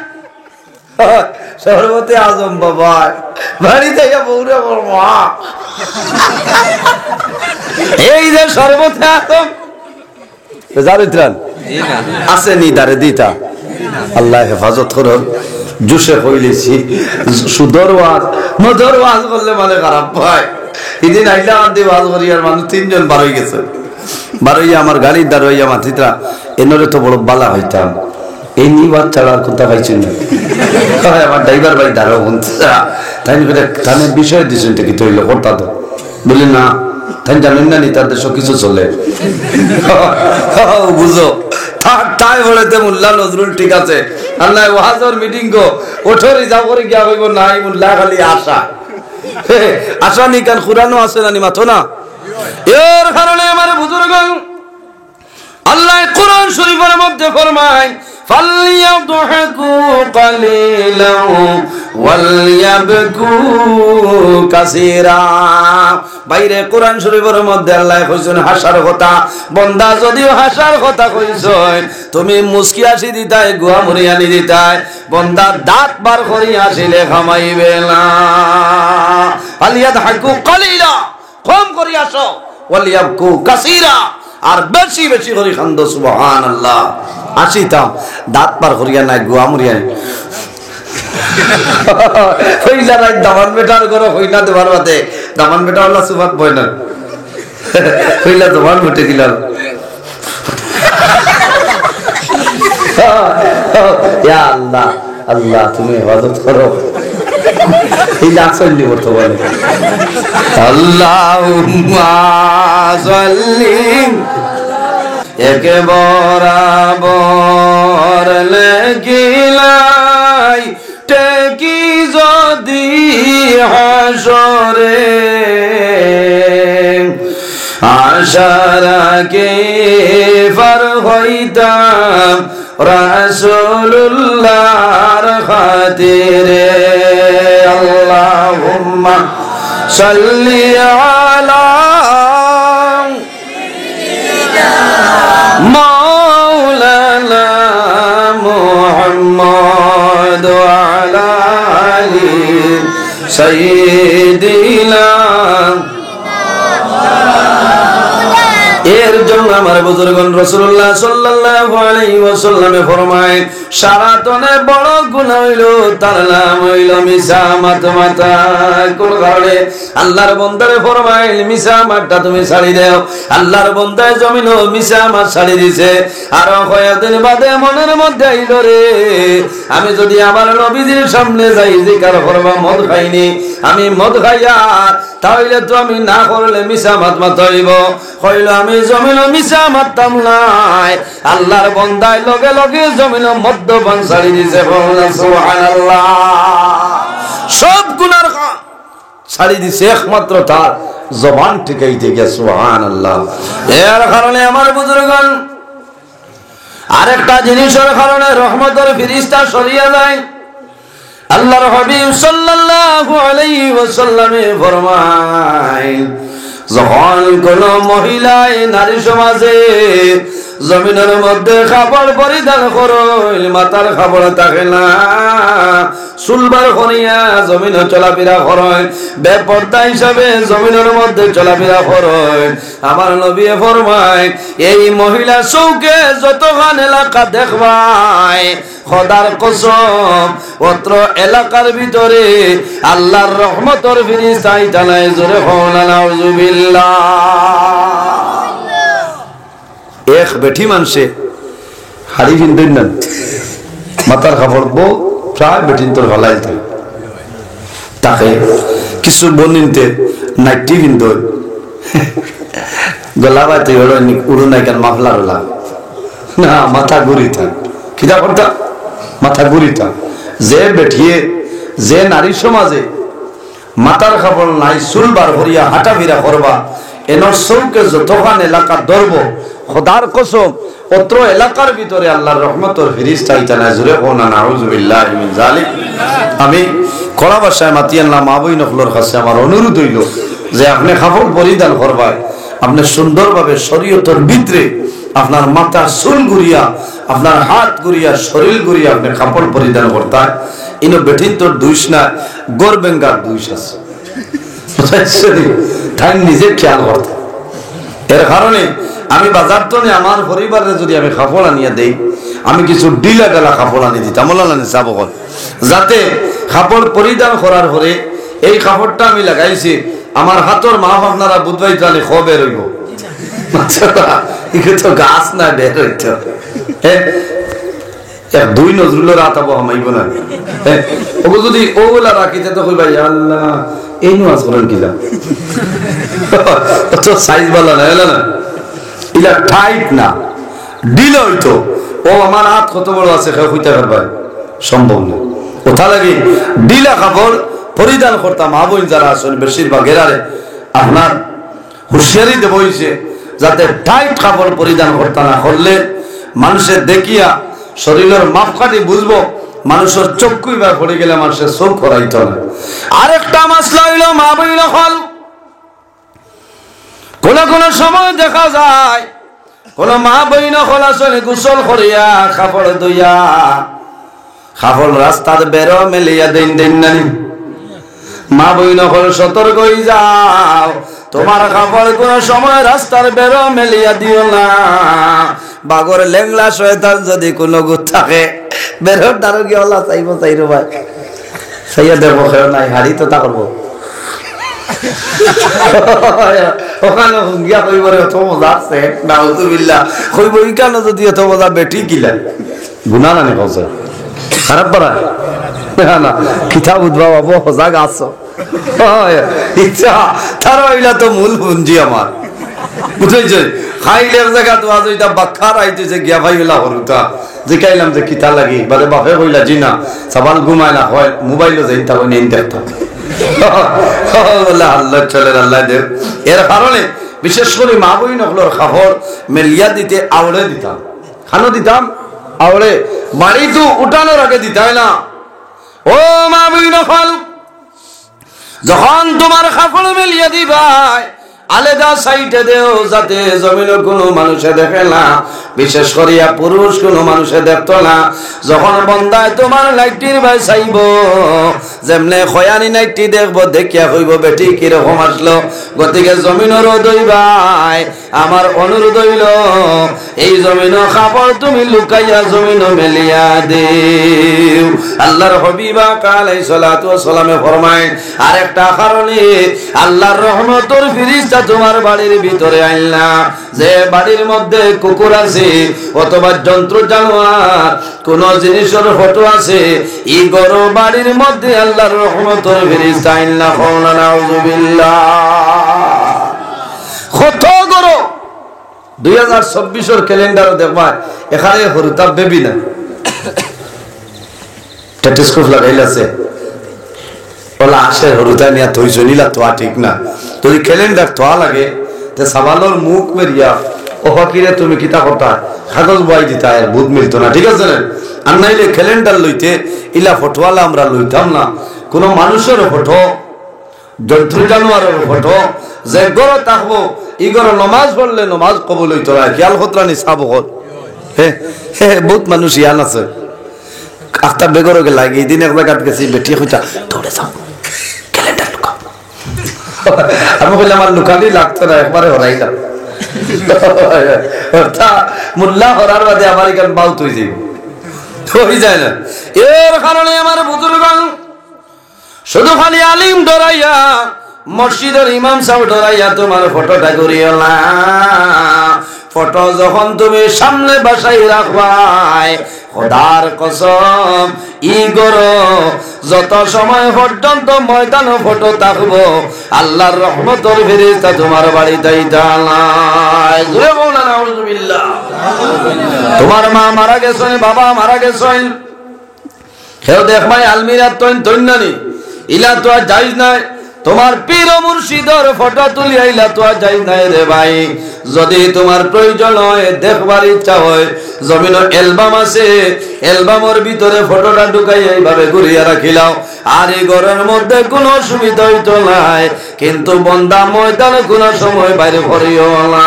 সর্বতে আজম বাবা বাড়িতে বৌরে মা এই যে সর্বতে আজম জারিত্রান আছে নি দারে দিতা আল্লাহ হেফাজত করো। জুসে কইলেছি সুদর ওয়াজ মধুর ওয়াজ করলে মানে খারাপ ভাই। এদিন আইলা আনতে ওয়াজ করি আর মানুষ 3 জন বার হয়ে গেছে। বার হইয়া আমার গাড়ির দ্বার হইয়া মাথিতা এনরে তো বড় বালা হইতাম, এই নিবাদ ছাড়া আর কোথা পাইছেন না। আমার ড্রাইভার ভাই দাঁড়াও তাই তাদের বিষয় দিয়েছেন কি তৈল করতা তো বলি না, তাই জানেন না নি তাদের সব কিছু চলে বুঝো। তাই বলেতে মোল্লা নজরুল ঠিক আছে আল্লাহ ওয়াজর মিটিং গো ওঠরি যাও করে গিয়া হইব নাই মোল্লা খালি আশা আশা নি কান কুরআনও আছে না নি মাথো না। এর কারণে আমার বুজুর্গগণ আল্লাহ কোরআন শরীফের মধ্যে ফরমায় ফালইয়াদহাকু কালিলাও ওয়ালইয়াবকু কাসীরা। বাইরে কোরআন শরীফের মধ্যে আল্লাহ কইছেন হাসার কথা, বান্দা যদিও হাসার কথা কইছেন তুমি মুস্কি হাসি দিতাই গুয়া মুরিয়ানি দিতাই, বান্দা দাঁত বার করি হাসিলে খামাইবে না। ফালইয়াদহাকু কালিলা কম করি আসো, ওয়ালইয়াবকু কাসীরা আর বেশি বেশি করি খান্দো সুবহানাল্লাহ। আসিতাম দাঁত পার করিয়া নাই গুয়া মুরিয়া হইলা নাই দামান বেটার করো হইলা দেবার বাদে দামান বেটা হল্লা সুবাত বই না হইলা তোমার মুটে দিলাম আল্লাহ আল্লাহ তুমি হেফাজত করো। এই আসল বর্তমানে আল্লাহুম্মা সাল্লি একে বরাবর লেগিলাই টেকি যদি হাসরে আশারাকে পার হইতাম রাসূলুল্লাহর খাতিরে। আল্লাহুম্মা সাল্লি আলা মাওলানা মুহাম্মদ ওয়া আলা আলি সাইয়্যিদিনা। এর জন্য আমার বুজুর্গগণ রাসূলুল্লাহ সাল্লাল্লাহু আলাইহি ওয়াসাল্লামে ফরমায় সারাতনে বড় গুনাহ হইল তার নাম হইল মিসামাত মাতা। কোন কারণে আল্লাহর বান্দারে ফরমায় মিসামাতটা তুমি ছাড়ি দাও। আল্লাহর বান্দায় জমিন মিসামাত ছাড়ি দিছে আর কয়েকদিন বাদে মনের মধ্যে আইল রে আমি যদি আমার নবীজির সামনে যাই জিকির করব মদ খাইনি, আমি মদ খাইয়া তাহলে তো আমি না করলে মিসামাত মাতাইব। কইল আমি জমিন মিশা মারতাম নাই। আল্লাহর বান্দায় লগে লগে জমিন মদ্যপান ছাড়ি দিছে। সুবহানাল্লাহ, সব গুনার ছাড়ি দিছে একমাত্র তার জবান টিকাইতে গিয়ে। সুবহানাল্লাহ। এর কারণে আমার বুজুর্গগণ আরেকটা জিনিসের কারণে রহমতের ফেরেশতা সরিয়ে যায়। আল্লাহর হাবিব সাল্লাল্লাহু আলাইহি ওয়াসাল্লামে ফরমায় যখন কোন মহিলায় নারী সমাজে জমিনের মধ্যে কাপড় পরিধান করল, মাথার কাপড় থাকে না, চুলবার করিয়া জমিনে চলাফেরা করেন, বেপর্দা হিসাবে জমিনের মধ্যে চলাফেরা করেন, আমার নবী ফরমায় এই মহিলা চৌকে যতখান এলাকা দেখবায় খোদার কসম অত্র এলাকার ভিতরে আল্লাহর রহমতের ফেরেশতা আইতানায় জোরে কওনা নাউযুবিল্লাহ। এক বেঠি মানুষে হাড়ি ভিন্দন না মাথার কাপড় বউ প্রায় বেঠিন তোর ভালাই থাকে তাকে কিছু বনিনতে নাইটি ভিন্দন গলা বাতে উড়ো নাইকার মাফলার হলা না মাথা ঘুরিতা কিতা করতা মাথা ঘুরিতা যে বেঠিয়ে যে নারী সমাজে মাথার খাবার নাই চুল বার করিয়া হাঁটা ফিরা করবা এনর চৌকে যতখান এলাকা ধরব খোদার কসম অত্র এলাকার ভিতরে আল্লাহর রহমতের ফিরিস্তা ইতানা জুরে কোনা নাউযুবিল্লাহি মিন যালিক। আমি কড়া ভাষায় মাতি আল্লাহ মা বই নকলর কাছে আমার অনুরোধ হইল যে আপনি কাপড় পরিধান করবাই আপনি সুন্দরভাবে শরীয়তের ভিতরে আপনার মাথা চুল ঘুরিয়া আপনার হাত ঘুরিয়া শরীর ঘুরিয়া আপনি কাপড় পরিধান করতে ইনো বেঠিন তোর দুইশ না গোর বেঙ্গার দুইশ আছে তাই নিজে খেয়াল করতে। এর কারণে আমি বাজার তো আমার পরিবারে যদি আমি কাপড় আনিয়া দেই আমি কিছু ডিলা গেলা কাপড় আনি দিতাম চাবকল যাতে কাপড় পরিধান করার পরে এই কাপড়টা আমি লাগাইছি আমার হাতর মা আপনারা বুধবাই জানি খবে রইব তো গাছ না বের হইতো দুই নজরুলের রাত আবো হামাইব না ওগো যদি ওগুলা রাখিতে তো কই ভাই আল্লাহ এই নামাজ করেন কিলা তো সাইজ বালা না এলা না ইলা টাইট না ডিল হইতো ও আমার হাত কত বড় আছে কেউ হইতে পারবে সম্ভব না ওটা লাগে ডিলা কাপড় পরিধান করতাম আবইন যারা আসলে বেশিরভাগ এরারে আপনার হুঁশিয়ারি দেব হইছে যাতে টাইট কাপড় পরিধান করতে না করলে মানুষের দেখিয়া শরীরের মাপকাঠি বুঝবো মানুষের চক্ষুই বা পড়ে গেলে মানুষের চোখ করাইতো না। আরেকটা মাসলা হইল মা বইল হল কোন কোন সময় দেখা যায় কোন মা বইন হল আসলে গোসল করিয়া কাপড় ধুইয়া কাপড় রাস্তার বেরো মেলিয়া দিন দিন নানি মা বইন হল সতর্ক হয়ে যাও তোমার কাপড় কোন সময় রাস্তার বেরো মেলিয়া দিও না বাগর লেংলা শয়তান যদি কোনো গুত থাকে বেরোর দ্বারা কি আল্লাহ চাইবো চাইরো ভাই সাইয়া দেবো খেয়ে নাই হারি তো তা করবো ওখানে হুঙ্গিয়া কইবরে অত মজা আছে নাউযুবিল্লাহ কইব ইকানো যদি অত মজা বেটি কিলা গুনাহ না কইছে খারাপ করা না কিতাব উদ্ভব হবো সজাগ আছো ইচ্ছা তার হইলা তো মূল পুঞ্জি আমার বুঝাইছে খাইলে জায়গা তো আজ এটা বাক্কার আইতেছে গিয়া ভাইলা হরুতা যে কাইলাম যে কিতা লাগি বারে বাপে কইলা জি না সাবাল ঘুমায় না হয় মোবাইলও যাই তা নেই দেখতাম আল্লাহ চলে আল্লাহ দেব। এর কারণে বিশেষ করে মা বই নকলর খাবার মেলিয়া দিতে আওড়ে দিতাম খানো দিতাম আওড়ে বাড়ি তো উঠানোর আগে দিতাই না। ও মা বই নকল যখন তোমার কাপড় মেলিয়া দিবাই আলাদা সাইডে দেও যাতে জমিনে কোনো মানুষে দেখে না বিশেষ করিয়া পুরুষ কোনো মানুষে দেখতো না। যখন বন্দায় তোমার লাইটির ভাই চাইব যেমনে খয়ানি নাইটি দেখবো দেখিয়া হইব বেটি কিরকম আসলো গতিকে জমিনেরও দইবাই আমার অনুরোধ হইল এই জমিনও কাপড় তুমি লুকাইয়া জমিনও মেলিয়া দেও। আল্লাহর হবিবা আলাইহিস সালাতু ওয়াস সালামে ফরমায় আরেকটা কারণে আল্লাহর রহমতের ফিরিস্তা তোমার বাড়ির ভিতরে আইলা যে বাড়ির মধ্যে কুকুর আছে অথবা জন্তু জানোয়ার কোন জিনিসের ফটো আছে এই গরো বাড়ির মধ্যে আল্লাহর রহমতের ফেরেশতা আইলা কোনা নাউযুবিল্লাহ কত গরো 2024 এর ক্যালেন্ডার দেখবা এখানে হরুতা বেবি না টেলিস্কোপ লাগাইলাছে ওলা আসে হরুতা নিয়া তৈছ নিলা তো ঠিক না যদি ক্যালেন্ডার তো লাগে তে সাবালোর মুখ মেরিয়া ও ফকিরে তুমি কিতা করতা কাগজ বই দিতা এর বুধ মিলতো না ঠিক আছে না। আর নাইলে ক্যালেন্ডার লইতে ইলা ফটোয়ালা আমরা লইতাম না কোন মানুষের ফটো জন্তু জানোয়ারের ফটো যে গর থাকবো ই গর নামাজ পড়লে নামাজ কবুল হইতো না খেয়াল খতরানি সাব হল হে হে বহুত মানুষ ইয়ান আছে আখতা বেগর গে লাগি দিন এক জায়গা গেছি বেটি কইতা দৌড়ে যাও ক্যালেন্ডার লুকা আমি কইলাম আমার লুকানি লাগতো না একবারে হরাইলাম তা মুল্লা হরার বাদে আমার এখান বাউত হয়ে যাবে হয়ে যায় না। এর কারণে আমার বুজুর্গগণ শুধু খালি আলিম ডরাইয়া মসজিদের ইমাম সাহেব ডরাইয়া তোমার ফটোটা করিও না। ফটো যখন তুমি সামনে বাসায় রাখবাই খোদার কসম ই গরো যত সময় পর্যন্ত ময়দান ফটো থাকবো আল্লাহর রহমতের ফেরেশতা তোমার বাড়িতে আইতা না। জোরে বলো না নাউযুবিল্লাহ। তোমার মা মারা গেছেন, বাবা মারা গেছেন, কেউ দেখবাই আলমিরা তৈন্যানি ইলা তো আর যাইজ নাই। তোমার পীর মুর্শিদর ফটো তুলি আইলা তো আর যাইজ নাই রে ভাই। যদি তোমার প্রয়োজন হয়, দেখবার ইচ্ছা হয়, জমিনের অ্যালবাম আছে, অ্যালবামের ভিতরে ফটোটা ঢুকাই এইভাবে ঘুরিয়ে রাখিলাও। আর এই ঘরের মধ্যে কোনো অসুবিধা হইতো নাই, কিন্তু বন্দা ময়দানে কোনো সময় বাইরে করিও না।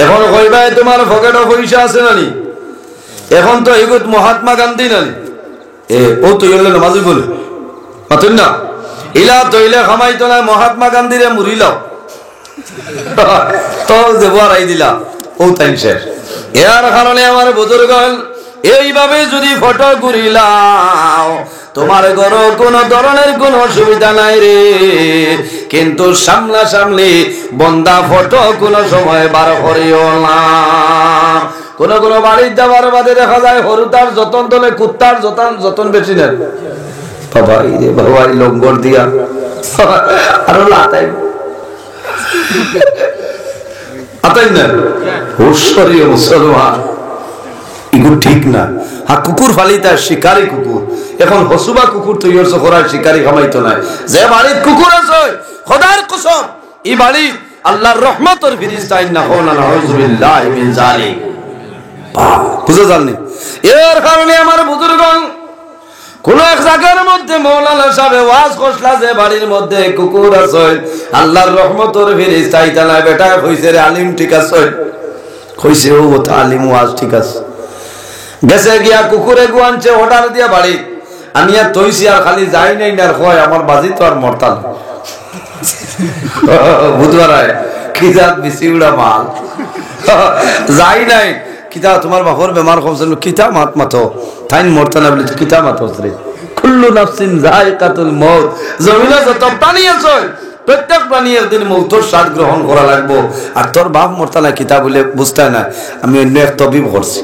এখন কইবাই তোমার পকেটে পয়সা আছে নানি? এখন তো এগুত মহাত্মা গান্ধী নানি, ও তো ইলে নামাজি বলে পাতুন না, ইলা তৈলে খামাইতো না, মহাত্মা গান্ধীরে মুড়িলাও তো দেবার আই দিলা, ও তাই শেষ। এর কারণে আমার বুজুর্গ এইভাবে যদি ফটো ঘুরিলাও, তোমার ঘরে কোনো ধরনের কোনো অসুবিধা নাই রে। কিন্তু সামনাসামনি বন্দা ফটো কোনো সময় বার করিও না। কোন কোন বাড়ির যাবার বাদে দেখা যায় হরুতার যতন তোলে, কুত্তার যতন বেশি নেন। বাবা রে বাবা, লঙ্গর দিয়া আরো লাতাই আতাই না হুশরি মুসলমান, এগুলো ঠিক না। হ্যাঁ, কুকুর ফালিতা শিকারি কুকুর, এখন হসুবা কুকুর তৈরি হচ্ছে, খোরার শিকারি খামাইতো নাই। যে বাড়ির কুকুর আছে, খোদার কসম এই বাড়ি আল্লাহর রহমতের ফিরিস্তা ইন্না হোনা নাউযুবিল্লাহি মিন যালিক। বুঝে জাননি? এর কারণে আমার বুজুর্গণ কোন এক জায়গার মধ্যে মৌলানা সাহেব ওয়াজ করলা, যে বাড়ির মধ্যে কুকুর আছে, আল্লাহর রহমতের ফিরিস্তা ইতা না বেটা কইছে রে আলিম ঠিক আছে, কইছে ও তো আলিম ওয়াজ ঠিক আছে। গেছে গিয়া কুকুরে গুয়ানছে অর্ডার দিয়া বাড়ি আনিয়া তৈছি, আর খালি যাই নাই না, হয় আমার বাজি তো আর মরতাল বুধবার খিজাত বিসি উড়া মাল যাই নাই। কিতা তোমার বাপর বেমার কমছিল, কিতা মাত মাতো তাইন মরতা না বলে কিতা মাতো রে। কুল্লু নাফসিন যায়কাতুল মউত, জমিনে যত প্রাণী আছে প্রত্যেক প্রাণী একদিন মৌতের স্বাদ গ্রহণ করা লাগবো। আর তোর বাপ মরতা না কিতা বলে বুঝতে না, আমি অন্য এক তবিব করছি।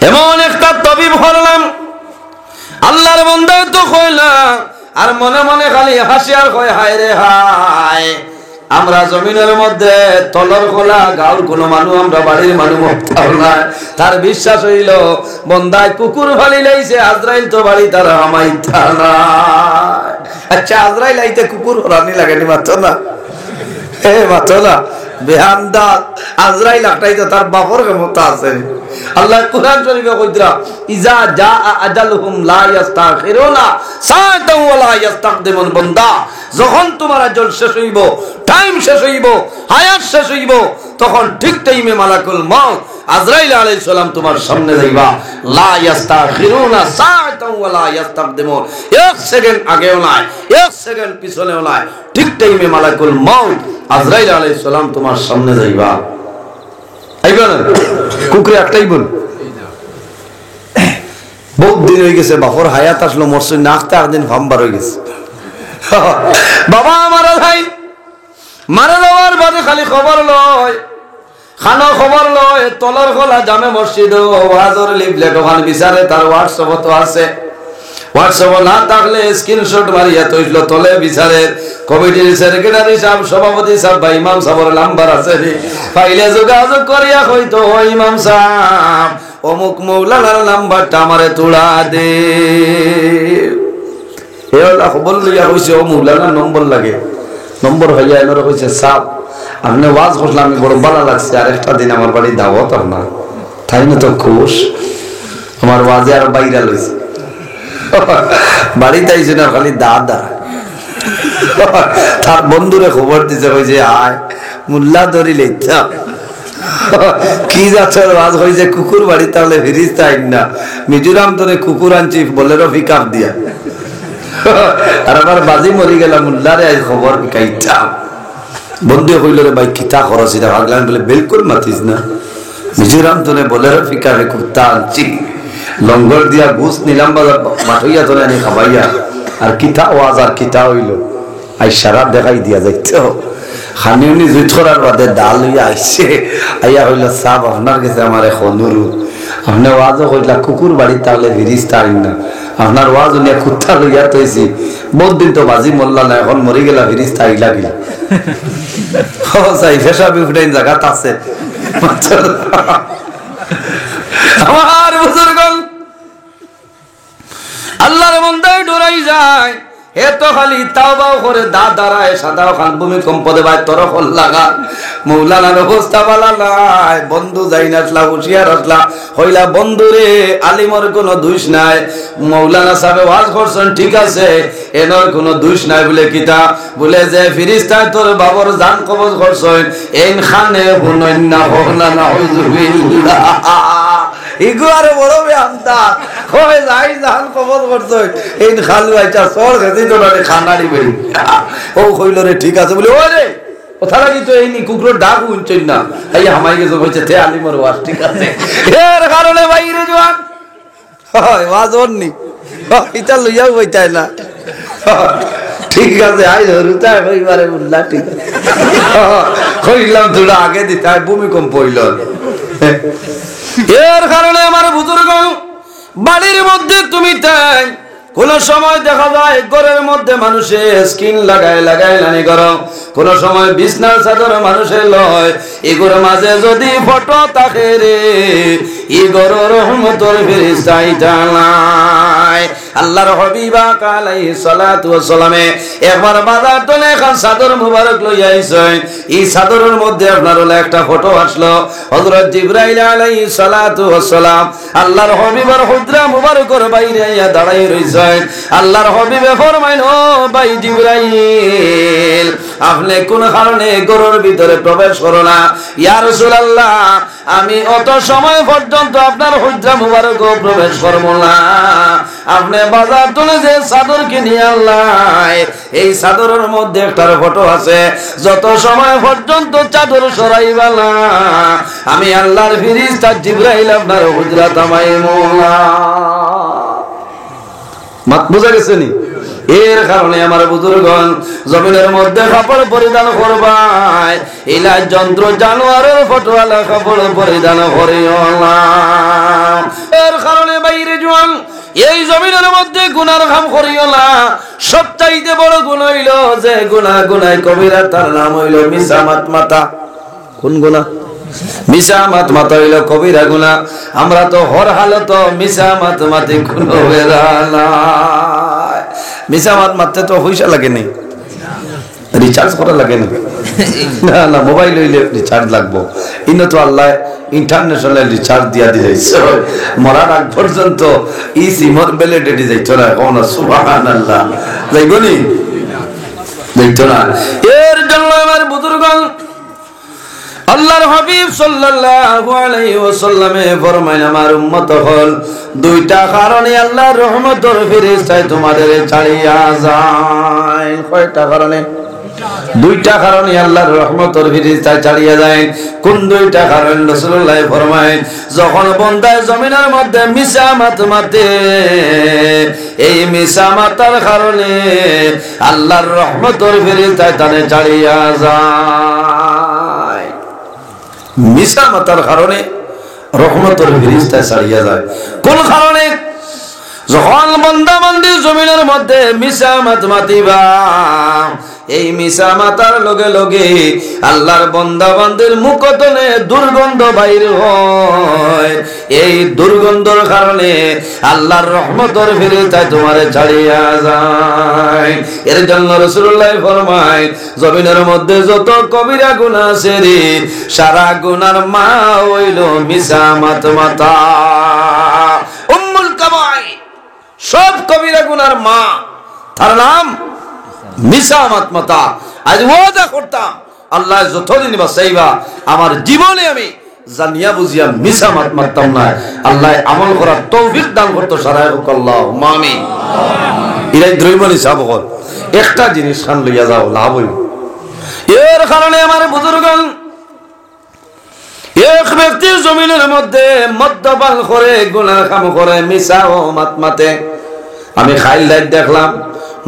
এমন একটা তবিব হলাম, আল্লাহর বান্দা তো কইলাম, আর মনে মনে খালি হাসি আর কয় হায় রে হায়, আমরা জমিনের মধ্যে তলর খোলা গাঁর কোন মানুষ, আমরা বাড়ির মানুষ মরতাম না। তার বিশ্বাস হইল বন্দায় কুকুর ফালি লাইছে, আজরাইল তো বাড়ি তারা আমাইতা না। আচ্ছা, আজরাইল আইতে কুকুর রানি লাগেনি মাত্র না, মাত্র না বেহামদা আজরাইল আটাইতে তার বাপর ক্ষমতা আছে। আল্লাহ কুরআন শরীফে কইরা ইজা জা আজালহুম লা ইস্তাখিরুনা সাআতাও ওয়া লা ইস্তাকদিমুন, বান্দা যখন তোমার আজল শেষ হইব, টাইম শেষ হইব, হায়াত শেষ হইব, তখন ঠিক টাইমে মালাকুল মউত আজরাইল আলাইহিস সালাম তোমার সামনে যাইবা। লা ইস্তাখিরুনা সাআতাও ওয়া লা ইস্তাকদিমুন, এক সেকেন্ড আগেও নাই, এক সেকেন্ড পিছনেও নাই, ঠিক টাইমে মালাকুল মউত আজরাইল আলাইহিস সালাম তোমার সামনে যাইবা। আইবা না কুকুরে একটাই বল, বহুত দিন হয়ে গেছে বাপর হায়াত আসলো, মরছে না আসতে একদিন ভাম্বার হয়ে গেছে। বাবা মারা ভাই মারা যাওয়ার বাদে খালি খবর লয়, খানো খবর লয়, তলার খোলা জামে মসজিদ ওয়াজর লিফলেট ওখানে বিচারে, তার হোয়াটসঅ্যাপ তো আছে, হোয়াটসঅ্যাপ না থাকলে স্ক্রিনশট মারিয়া তৈল তলে বিচারের কমিটির সেক্রেটারি সাহেব, সভাপতি সাহেব বা ইমাম সাহেবের নাম্বার আছে, পাইলে যোগাযোগ করিয়া হয়তো ইমাম সাহেব অমুক মৌলানার নাম্বারটা আমারে তোলা দে। এলা খবর লইয়া কইছে ও মৌলানার নম্বর লাগে, নম্বর হইয়া এনারা কইছে সাহেব আপনি ওয়াজ করলাম, আমি বড় ভালো লাগছে, আর একটা দিন আমার বাড়ি দাওয়াত আপনার, তাই না তো খুশ, আমার ওয়াজে আর বাইরা লইছে বাড়িতে আইছে না, খালি দাদা তার বন্ধুরে খবর দিছে, কইছে আয় মুল্লা ধরিলে কি যাচ্ছে ওয়াজ হইছে, কুকুর বাড়ি তাহলে ফিরিস্তা আইন না, মিজোরাম তোরে কুকুর আনছি বলেরও পিকআপ দিয়া। আর আমার বাজি মরি গেলাম, মুল্লারে আজ খবর পিকাইতাম। বন্ধু কইল রে ভাই কিতা খরচ এটা ভাগলাম, বলে বিলকুল মাতিস না, মিজোরাম তোরে বলেরও পিকআপে কুত্তা আনছি, লঙ্গর দিয়া ঘুষ নিলাম বাজার মাঠইয়া তোলে আনি খাবাইয়া, আর কিতা ওয়াজ আর কিতা হইল, আই সারা দেখাই দিয়া যাইতো খানি উনি জুই ছড়ার বাদে ডাল হইয়া আইসে, আইয়া হইল সাহেব আপনার কাছে আমার এখন আপনি ওয়াজও কইলা কুকুর বাড়ি তাহলে ফিরিস্তা আইন না, আপনার ওয়াজ নিয়ে কুত্তা লইয়া তৈছি বহুত দিন তো বাজি মরলা না, এখন মরি গেলা ফিরিস্তা আইলা গিলা ফেসা বিফুটাইন জায়গা আছে আমার বুজুর্গণ। আল্লাহর বান্দায় ডরাই যায়, এ তো খালি তাওবাও করে দাঁড়ায় সাদাও খান ভূমিকম্পদে ভাই তরফল লাগা। মৌলানার অবস্থা বালা নাই, বন্ধু যাই না আসলা হুশিয়ার আসলা হইলা বন্ধুরে আলিমর কোনো দোষ নাই। মৌলানা সাহেব ওয়াজ করছেন ঠিক আছে, এনর কোনো দোষ নাই বলে কিতা বলে যে ফিরিস্তায় তোর বাবর জান কবজ করছেন এন খানে হুনাইন না হনা নাউযুবিল্লাহ। ইগো আরে বড় বেআমদা কই যাই জান কবজ করছেন এন খালু আইতা সর গেছি তো না খানাড়ি বেরি। ও কইল রে ঠিক আছে বলে ওরে কথা লাগি তো এই নি কুকুরের ডাক উনছেন না এই হামাই গেছে কইছে তে আলিমর ওয়াজ ঠিক আছে। এর কারণে বাইরে জওয়ান হয় ওয়াজ অননি এটা লইয়াও বইতাই না ঠিক আছে আই ধরুতা কইবারে বললা ঠিক কইলাম তোরা আগে দিতাই ভূমিকম্প হইল। এর কারণে আমার বুজুর্গ বাড়ির মধ্যে তুমি তাই কোন সময় দেখা যায় ঘরের মধ্যে মানুষে স্কিন লাগায় লাগায় লানি করো, কোন সময় বিছনার চাদর মানুষে লয়। এগুর মাঝে যদি ফটো থাকে রে ইগর রহমতর ফেরেশতা আইতালাই। আল্লাহর হাবিব আলাইহিস সালাতু ওয়াস সালামে একবার বাজার তলে খান চাদর মুবারক লইয়া আইছেন। এই চাদরের মধ্যে আপনার হলো একটা ফটো আসলো, হযরত জিবরাইল আলাইহিস সালাতু ওয়াস সালাম আল্লাহর হাবিবের হুজরা মুবারকের বাইরে আইয়া দাঁড়াই রইছেন। আল্লাহর হাবিবে ফরমাইন ও ভাই জিবরাইল আপনি কোন কারণে ঘরের ভিতরে প্রবেশ করো না? ইয়া রাসূলুল্লাহ আমি অত সময় পর্যন্ত আপনার হুজরা মুবারক প্রবেশ করব না। আপনি বাজার তুলে যে চাদর কিনে আনলাই এই চাদরের মধ্যে একটা ফটো আছে, যত সময় পর্যন্ত চাদর সরাইবা না আমি আল্লাহর ফেরেশতা জিবরাইল আপনার হুজরা থামাইবো না। মাত বুঝা গেছে নি? এর কারণে আমার বুজুর্গণ জমিনের মধ্যে কাপড় পরিধান করবাই, ইলা যন্ত্র জানোয়ারের ফটোওয়ালা কাপড় পরিধান করিও না। এর কারণে বাইরে জোয়ান এই জমিনের মধ্যে গুনার কাম করিও না। সবচাইতে বড় গুনাহ হইল যে গুনাহ গুনায় কবিরা, তার নাম হইল মিসামাত মাতা। কোন গুনাহ? মিসামাত মাতা হইল কবিরা গুনাহ। আমরা তো হর হালত মিসামাত মাতে কোনো বেরানা। মিসামাত মারতে তো পয়সা লাগে নাই, রিচার্জ করা লাগে না। না না মোবাইল হইলে রিচার্জ লাগবো। ইনো তো আল্লাহ ইন্টারন্যাশনাল রিচার্জ দিয়া দিয়েছে, মরার আগ পর্যন্ত ই সিমর ভ্যালিডিটি যাইতো না। কোন সুবহানাল্লাহ যাইবো নি? যাইতো না। এর জন্য আমার বুজুর্গণ আল্লাহর হাবিব সাল্লাল্লাহু আলাইহি ওয়াসাল্লামে ফরমায় আমার উম্মত হল দুইটা কারণে আল্লাহর রহমতের ফেরেশতা তোমাদের ছাড়িয়া যায়। কয়টা কারণে? দুইটা কারণে আল্লাহর রহমতের ফেরেশতা ছাড়িয়া যায়। কোন দুইটা কারণ? রাসূলুল্লাহ ফরমায় যখন বান্দায় জমিনের মধ্যে মিসামাত মাতে এই মিসামাতার কারণে আল্লাহর রহমতের ফেরেশতা তারে ছাড়িয়া যায়। মিসামাতার কারণে রহমতের ফেরেশতা ছাড়িয়া যায়। কোন কারণে? যখন বান্দা বান্দি জমিনের মধ্যে মিসামাত মাতিবা এই মিসামাতার লগে লগে আল্লাহর বান্দা বান্দির মুখতনে দুর্গন্ধ বাইর হয়। এই দুর্গন্ধর কারণে আল্লাহর রহমতের ফেরেশতা তোমারে ছাড়িয়া যায়। এর জন্য রাসূলুল্লাহ ফরমায় জমিনের মধ্যে যত কবিরা গুনাহ আছে রে সারা গুনার মা হইল মিসামাত মাতা। উম্মুল কাবাই সব কবিরা গুনার মা, তার নাম মিসামাত মাতা। আজ ওয়াদা করতাম আল্লাহ যতদিন বাঁচাইবা আমার জীবনে আমি জানিয়া বুঝিয়া মিসামাত মারতাম না। আল্লাহ আমল করার তৌফিক দান করতো। সারাই হোক আল্লাহুম্মা আমিন। ইলাই দ্রৈবনি সাবকল একটা জিনিস খান লইয়া যাও লাভ হইব। এর কারণে আমার বুজুর্গণ এক ব্যক্তি জমিনের মধ্যে মদ্যপান করে গুনাহ কাম করে মিসা ও মাত মাতে। আমি খাইল লাইট দেখলাম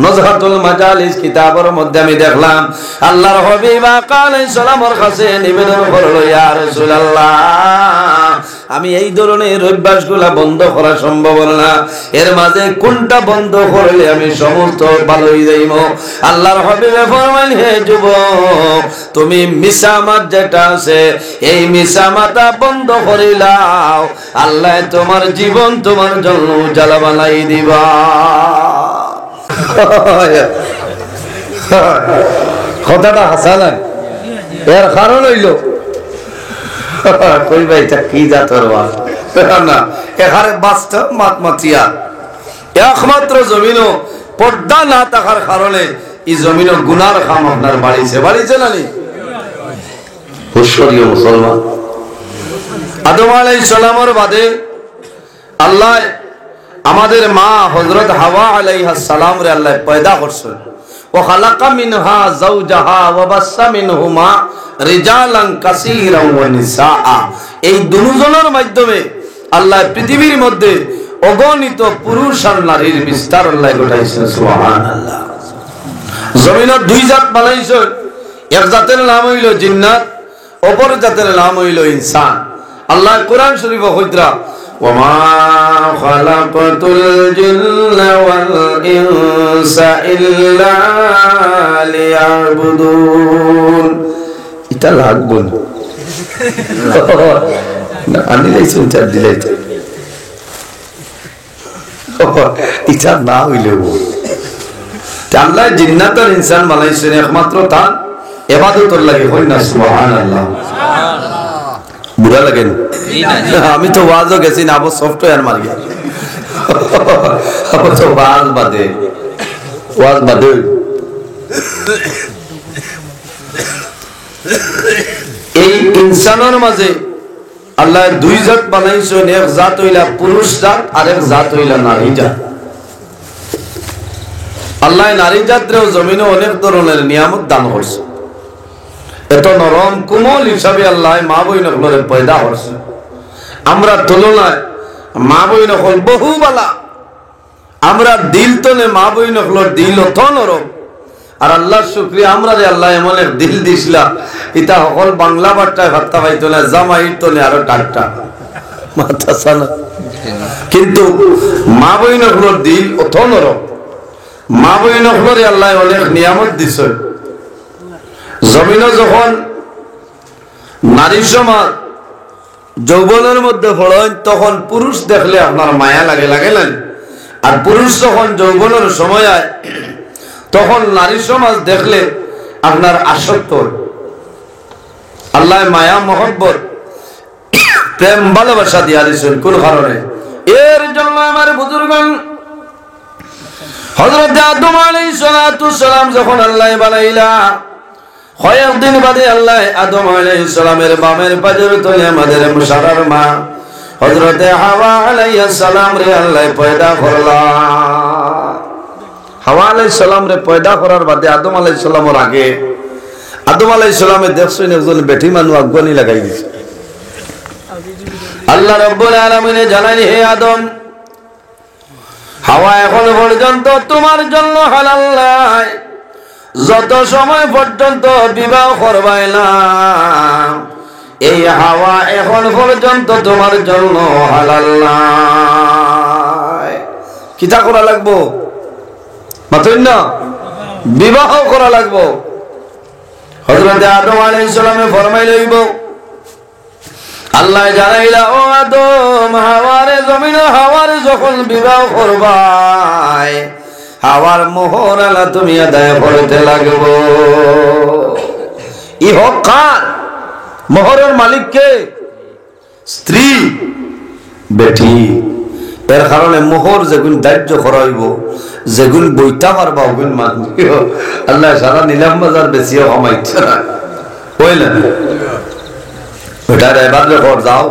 নজহাতুল মাজালিস কিতাবের মধ্যে আমি দেখলাম আল্লাহর হাবিব আলাইহিস সালামের কাছে নিবেদন করলো ইয়া রাসূলুল্লাহ আমি এই ধরনের অভ্যাসগুলা বন্ধ করা সম্ভব না। এর মাঝে কোনটা বন্ধ করলে আমি সমস্ত ভালো হয়ে যাইব? আল্লাহর হাবিবে ফরমাইলেন, হে যুবক, তুমি মিসামাত যেটা আছে এই মিসামাতা বন্ধ করে লাও, আল্লাহ তোমার জীবন তোমার জন্য উজালা বানাই দিবা। কথাটা হাসালেন, এর কারণ হইল কই ভাই এটা কি জাতর না, এখানে বাস্তব মাতমাতিয়া একমাত্র জমিনও পর্দা না থাকার কারণে এই জমিনও গুনার খাম আপনার বাড়িছে না নি? পুষ্করীয় মুসলমান, আদম আলাইহিস সালামের বাদে আল্লাহ আমাদের মা হযরত হাওয়া আলাইহিস সালাম রে আল্লাহ পয়দা করছেন। ও খালাকা মিনহা যাওজাহা ওয়া বাসসা মিনহুমা রিজালান কাসীরান ওয়া নিসা। এই দুজনের মাধ্যমে আল্লাহ পৃথিবীর মধ্যে অগণিত পুরুষ আর নারীর বিস্তার আল্লাহ ঘটাইছেন। সুবহানাল্লাহ। জমিনের দুই জাত বানাইছেন, এক জাতের নাম হইল জিন্নাত, অপর জাতের নাম হইল ইনসান। আল্লাহ কোরআন শরীফে কইতরা, ওয়ামা খালাকাতুল জিন্না ওয়াল ইনসা ইল্লা লিয়াবুদুন। এটা লাগবো না, আমি লাইছি চার দিলাইতে এটা না হইলেও আল্লাহ জিন্নাত আর ইনসান বানাইছেন একমাত্র তার ইবাদতের লাগি। হই না সুবহানাল্লাহ? বুড়া লাগেন? আমি তো ওয়াজও গেছি না, আবার সফটওয়্যার মারি, আবার তো ওয়াজ বাদে এই ইনসানের মাঝে আল্লাহ দুই জাত বানাইছেন, এক জাত হইলা পুরুষ জাত আর এক জাত হইলা নারী জাত। আল্লাহ নারী জাতরেও জমিনে অনেক ধরনের নিয়ামত দান করছে। এত নরম কোমল হিসাবে আল্লাহ মা বই নকলের পয়দা করছে। আমরা তুলনায় মা বই নকল বহু বালা, আমরা দিল তনে মা বই নকলের দিল অত নরম। আর আল্লাহর শুকরিয়া, আমরা যে আল্লাহ এমন এক দিল দিছিলা, এটা সকল বাংলা বার্তায় ভাত্তা পাইতো না, জামাইর তনে আরো টাটটা মাথা সানা। কিন্তু মা বই নকলের দিল অত নরম। মা বই নকলের আল্লাহ অনেক নিয়ামত দিছে। জমিনে যখন নারী সমাজ যৌবনের মধ্যে পড়েন, তখন পুরুষ দেখলে আপনার মায়া লাগে না? আর পুরুষ যখন যৌবনের সময় হয়, তখন নারী সমাজ দেখলে আপনার আসক্ত। আল্লাহ মায়া মহব্বত প্রেম ভালোবাসা দিয়া দিয়েছেন। কোন কারণে? এর জন্য আমার বুজুর্গণ হযরত আদম আলাইহিস সালাতু সালাম যখন আল্লাহ বানাইলা, কয়েকদিন বাদে আল্লাহ আদম আলাইহিস সালামের বামের পাজর তলে আমাদের মুশারার মা হযরত হাওয়া আলাইহিস সালাম রে আল্লাহ পয়দা করলা। হাওয়া আলাইহিস সালাম রে পয়দা করার বাদে আদম আলাইহিস সালামের আগে আদম আলাইহিস সালামের দেখছেন একজন বেটি মানুষ আগুনি লাগাই দিছে। আল্লাহ রাব্বুল আলামিন জানাই, হে আদম, হাওয়া এখন পর্যন্ত তোমার জন্য হালাল নয়, যত সময় পর্যন্ত বিবাহ করবাই না, এই হাওয়া এখন পর্যন্ত তোমার জন্য হালাল নয়। কিতা করা লাগবো? মাতইন না, বিবাহ করা লাগবো। হযরত আদম আলাইহিস সালামে ফরমাইল হইব, আল্লাহ জানাইলা, ও আদম, হাওয়ারে জমিনে হাওয়ারে যখন বিবাহ করবাই, হাওয়ার মোহর আলা তুমি আদায় করতে লাগবো। ই হোক কার? মোহরের মালিক কে? স্ত্রী, বেটি। এর কারণে মোহর যেগুন দাহ্য করাইব, যেগুন বইটা পারবা ওগুন মানব। আল্লাহ সারা নিলাম বাজার বেশিও কমাইছে না, বুঝলেন? ওটার এবার রেকর্ড যাও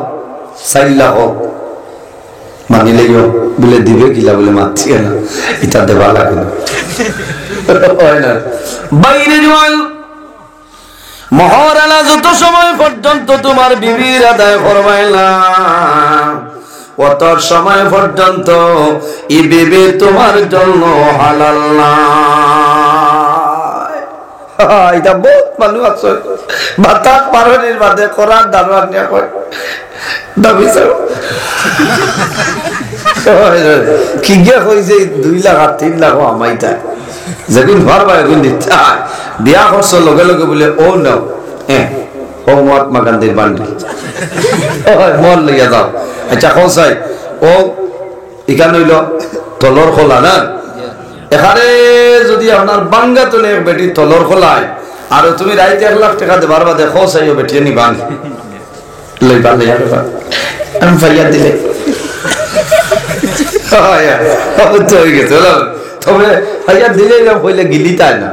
4 লাখ হোক মানিলে বলে দিবে কিলা বলে মারছি না, এটা দেবা লাগে না। বাইরে জোয়াল মোহর আলা যত সময় পর্যন্ত তোমার বিবির আদায় করবাই না, অত সময় পর্যন্ত এই বিবি তোমার জন্য হালাল না। এটা বহুত মানুষ আছে বাতাস পারনের বাদে কোরআন দারোয়ান নিয়ে কয় দাবি চাও কি গিয়া কইছে 2 লাখ আর 3 লাখ আমাইতা যেদিন পারবা এখন দিতে বিয়া করছ লগে লগে বলে ও নাও ও মহাত্মা গান্ধীর বান্ডি মল লইয়া যাও আচ্ছা কৌসাই ও এখানে হইল তলর খোলা না এখানে যদি আপনার বাঙ্গা তুলে বেটি তলর খোলায় আর তুমি রাইতে 1 লাখ টাকা দেবার বাদে কৌসাইও বেটিয়ে নিবান লইবা লইয়া আমি ফাইয়া দিলে হয়ে গেছে তবে ফাইয়া দিলে হইলে গিলি তাই না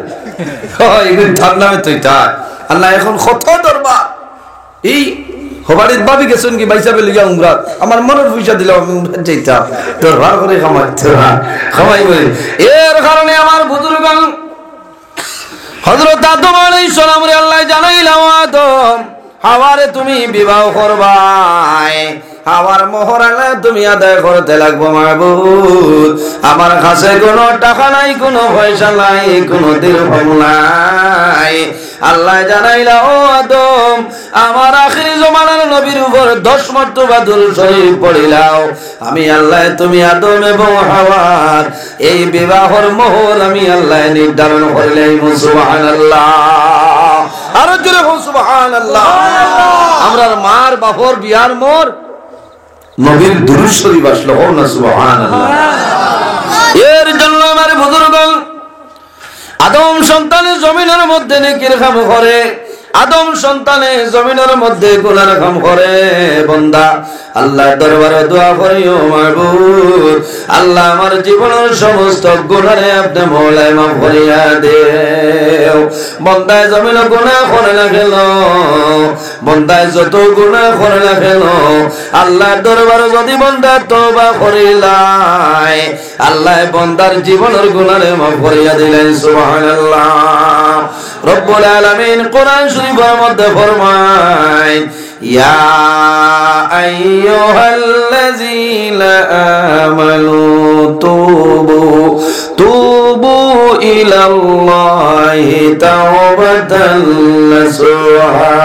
এগুলো তার নামে তুই তাই আল্লাহ এখন কত দরবার এই হবাড়ির ভাবি গেছেন কি বাইসা পেলে গিয়া উমরাত আমার মনের পয়সা দিলাম আমি উমরাত যাইতাম তোর ভার করে খামাই বলি এর কারণে আমার বুজুর্গ হযরত আদম আলাইহিস সালাম রে আল্লাহ জানাইলাম আদম হাওয়ারে তুমি বিবাহ করবাই আমার মোহরানা তুমি আদায় করতে লাগবো মাহবুব আমার কাছে কোনো টাকা নাই কোনো পয়সা নাই কোনো দিরহম নাই আল্লাহ জানাইলা ও আদম আমার আখিরি জমানার নবীর উপর 10 মর্তবা দুরূদ শরীফ পড়িলাও আমি আল্লাহ তুমি আদম এবং হাওয়ার এই বিবাহর মোহর আমি আল্লাহ নির্ধারণ করলাম সুবহানাল্লাহ আর জোরে বল সুবহানাল্লাহ আমরার মার বাপর বিয়ার মোর নবীর দুরূদ শরীফ আসলো ও না সুবহানাল্লাহ এর জন্য আমার বুজুর্গ আদম সন্তানের জমিনের মধ্যে নেকির কাম করে আদম সন্তানে জমিনের মধ্যে গুনার কাম করে বান্দা আল্লাহর দরবারে দোয়া করিও মাহবুব আল্লাহ আমার জীবনের সমস্ত গুনাহে আপনি মওলাই মাফ করিয়া দেও বান্দায় জমিনে গুনাহ করে না কেন বান্দায় যত গুনাহ করে না কেন আল্লাহর দরবারে যদি বান্দা তওবা করিলাই আল্লাহ বান্দার জীবনের গুনাহে মাফ করিয়া দিলেন সুবহানাল্লাহ রব্বুল আলামিন কোরআন শরীফের মধ্যে ফরমায় ইয়া আইয়ুহাল্লাযীনা আমানু তুবু ইলাল্লাহি তাওবাতান নাসুহা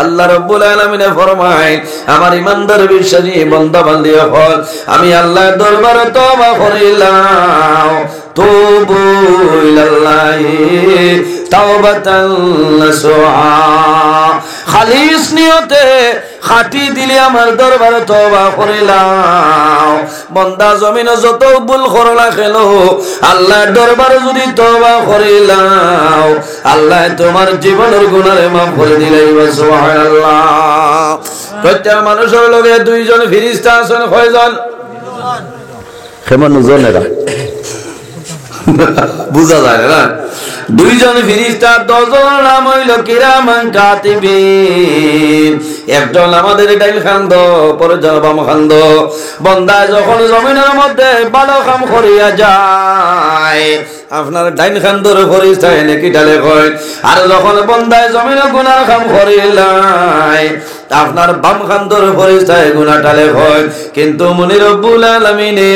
আল্লাহ রাব্বুল আলামিন ফরমায় আমার ইমানদার বিশ্বাসী বান্দা বান্দি হল আমি আল্লাহর দরবারে তওবা করিলাম তুবু ইলাল্লাহি তাওবাতান নাসুহা খালিস নিয়তে খাঁটি দিলে আমার দরবারে তওবা করিলাম বান্দা জমিনে যত ভুল করলা খেল আল্লাহর দরবারে যদি তওবা করিলাম আল্লাহ তোমার জীবনের গুনাহে মাফ করে দিলেন সুবহানাল্লাহ প্রত্যেক মানুষের লগে 2 জন ফেরেশতা আছেন কয়জন কেমন জনেরা বুঝা যায় না 2 জন ফেরেশতা 10 জনের নাম হইল কিরামান কাতিবিন একজন আমাদের ডাইল খান্দ পরে বাম খান্দ বান্দা যখন জমিনের মধ্যে ভালো কাম করিয়া যায় আপনার ডাইন খান্দর ফেরেশতা নাকি ডালে কয় আর যখন বান্দায় জমিনে গুনাহ কাম করিলাই আপনার বাম খান্দর ফেরেশতায় গুনাহ ডালে কয় কিন্তু মুনি রব্বুল আলামিনে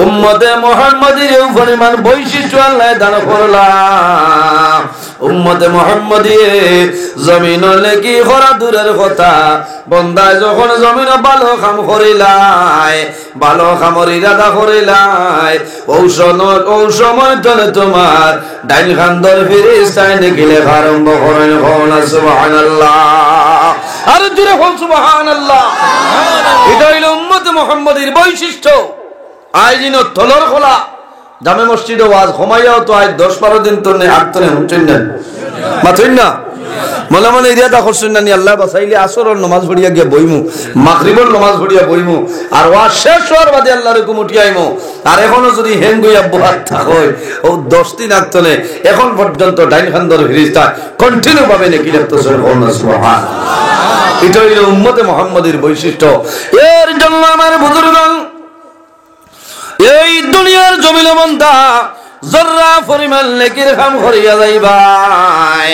উম্মতে মুহাম্মাদির পরিমাণ বৈশিষ্ট্য আল্লাহ দান করলা উম্মতে মুহাম্মাদিয়ে জমিনে কি করা দূরের কথা বান্দা যখন জমিনে ভালো কাম করিলাই ভালো কামর ইরাদা করিলাই ও সময় তলে তোমার ডাইন খান্দর ফেরেশতায় নাকি লেখা আরম্ভ করেন সুবহানাল্লাহ আর জোরে বল সুবহানাল্লাহ এটা হইল উম্মতে মুহাম্মাদির বৈশিষ্ট্য আইজিন তলর খোলা জামে মসজিদে ওয়াজ ঘুমাইয়াও তো আজ 10-12 দিন তো নেই আট তনে হুঁচেন না মাথুন না মনে মনে ইরাদা করছেন না আল্লাহ বাসাইলে আসরের নামাজ পড়িয়া গিয়া বইমু মাগরিবের নামাজ পড়িয়া বইমু আর ওয়াজ শেষ হওয়ার বাদে আল্লাহর হুকুম উঠিয়াইমু আর এখনো যদি হেং গইয়া বহাত থাকই ও 10 দিন আগতনে এখন পর্যন্ত ডাইন খান্দর ফেরেশতা কন্টিনিউ ভাবে নেকি লিখতেছেন সুবহানাল্লাহ এটা হইল উম্মতে মুহাম্মাদির বৈশিষ্ট্য এর জন্য আমার বুজুর্গগণ এই দুনিয়ার জমিনে বান্দা জররা পরিমাণ নেকির কাম করিয়া যাইবাই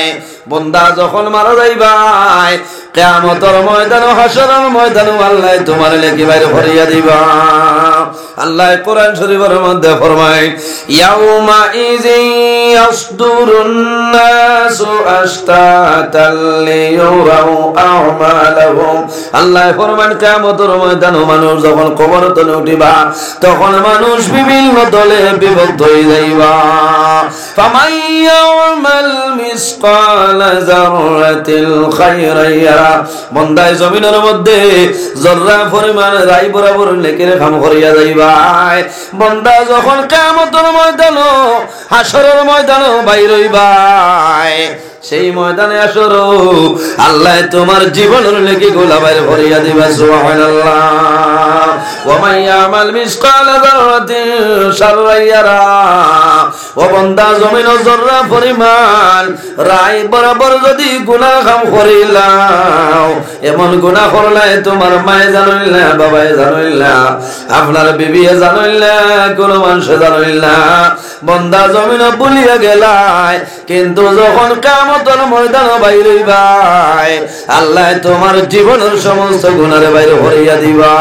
বান্দা যখন মারা যাইবাই কিয়ামতের ময়দান হাসরের ময়দান আল্লাহ তোমার লেখি বাইরে ভরিয়া দিবা আল্লাহ কোরআন শরীফের মধ্যে ফরমায় ইয়াউমা ইযি ইয়াসদুরুন নাসু আশতাতাল লিয়ুরাউ আমালাহুম আল্লাহ ফরমান কিয়ামতের ময়দানে মানুষ যখন কবর তলে উঠিবা তখন মানুষ বিভিন্ন দলে বিভক্ত হয়ে যাইবা ফামান ইয়ামাল মিসকালা যাররাতিল খায়রান ইয়ারা বান্দায় জমিনের মধ্যে যররা পরিমাণ রাই বরাবর নেকির কাম করিয়া যাইবা বান্দা যখন কিয়ামতের ময়দানে হাসরের ময়দানে বাইর হইবা সেই ময়দানে আসর আল্লাহ তোমার জীবনের নেকি গোলা বাইর করিয়া দিবা সুবহানাল্লাহ ওয়া মান ইয়ামাল মিসকালা যাররাতিন শাররান ইয়ারা ও বান্দা জমিনের যররা পরিমাণ রাই বরাবর যদি গুনাহ কাম করিলাও এমন গুনাহ করলে তোমার মায়ে জানিল না বাবাই জানিল না আপনার বিবি জানিল না কোনো মানুষ জানিল না বান্দা জমিনে ভুলিয়া গেলাই কিন্তু যখন কিয়ামতের ময়দানে বাইর হইবাই আল্লাহ তোমার জীবনের সমস্ত গুনাহ বাইরে ভরিয়া দিবা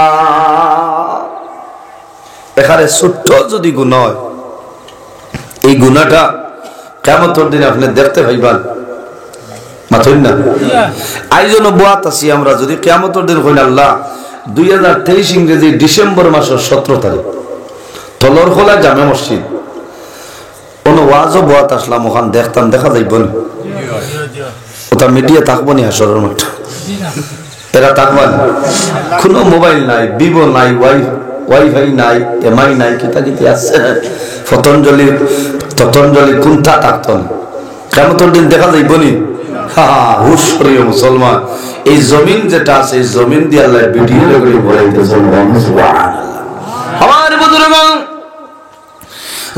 এখানে ছোট্ট যদি গুনাহ হয় এই গুনাহটা কিয়ামতের দিন আপনি দেখতে পাইবেন মাথুন না আইজন্য বুয়াত আছি আমরা যদি কিয়ামতের দিন কইন আল্লাহ 2023 ইংরেজি ডিসেম্বর মাসের 17 তারিখ তলরখোলা জামে মসজিদ কোন ওয়াজও বুয়াত আসলাম ওখান দেখতাম দেখা যাইব না ওটা মিডিয়া থাকবো নি হাসরের মাঠে এরা থাকবা কোনো মোবাইল নাই ভিভো নাই ওয়াইফাই নাই এমআই নাই কিতা কিতা আছে পতঞ্জলি কোনটা থাকতো না কিয়ামতের দিন দেখা যাইব নি হুশ করিও মুসলমান এই জমিন যেটা আছে এই জমিন দিয়ে আল্লাহ ভিডিও করে বলাইতে সুবহানাল্লাহ আমার বুজুর্গগণ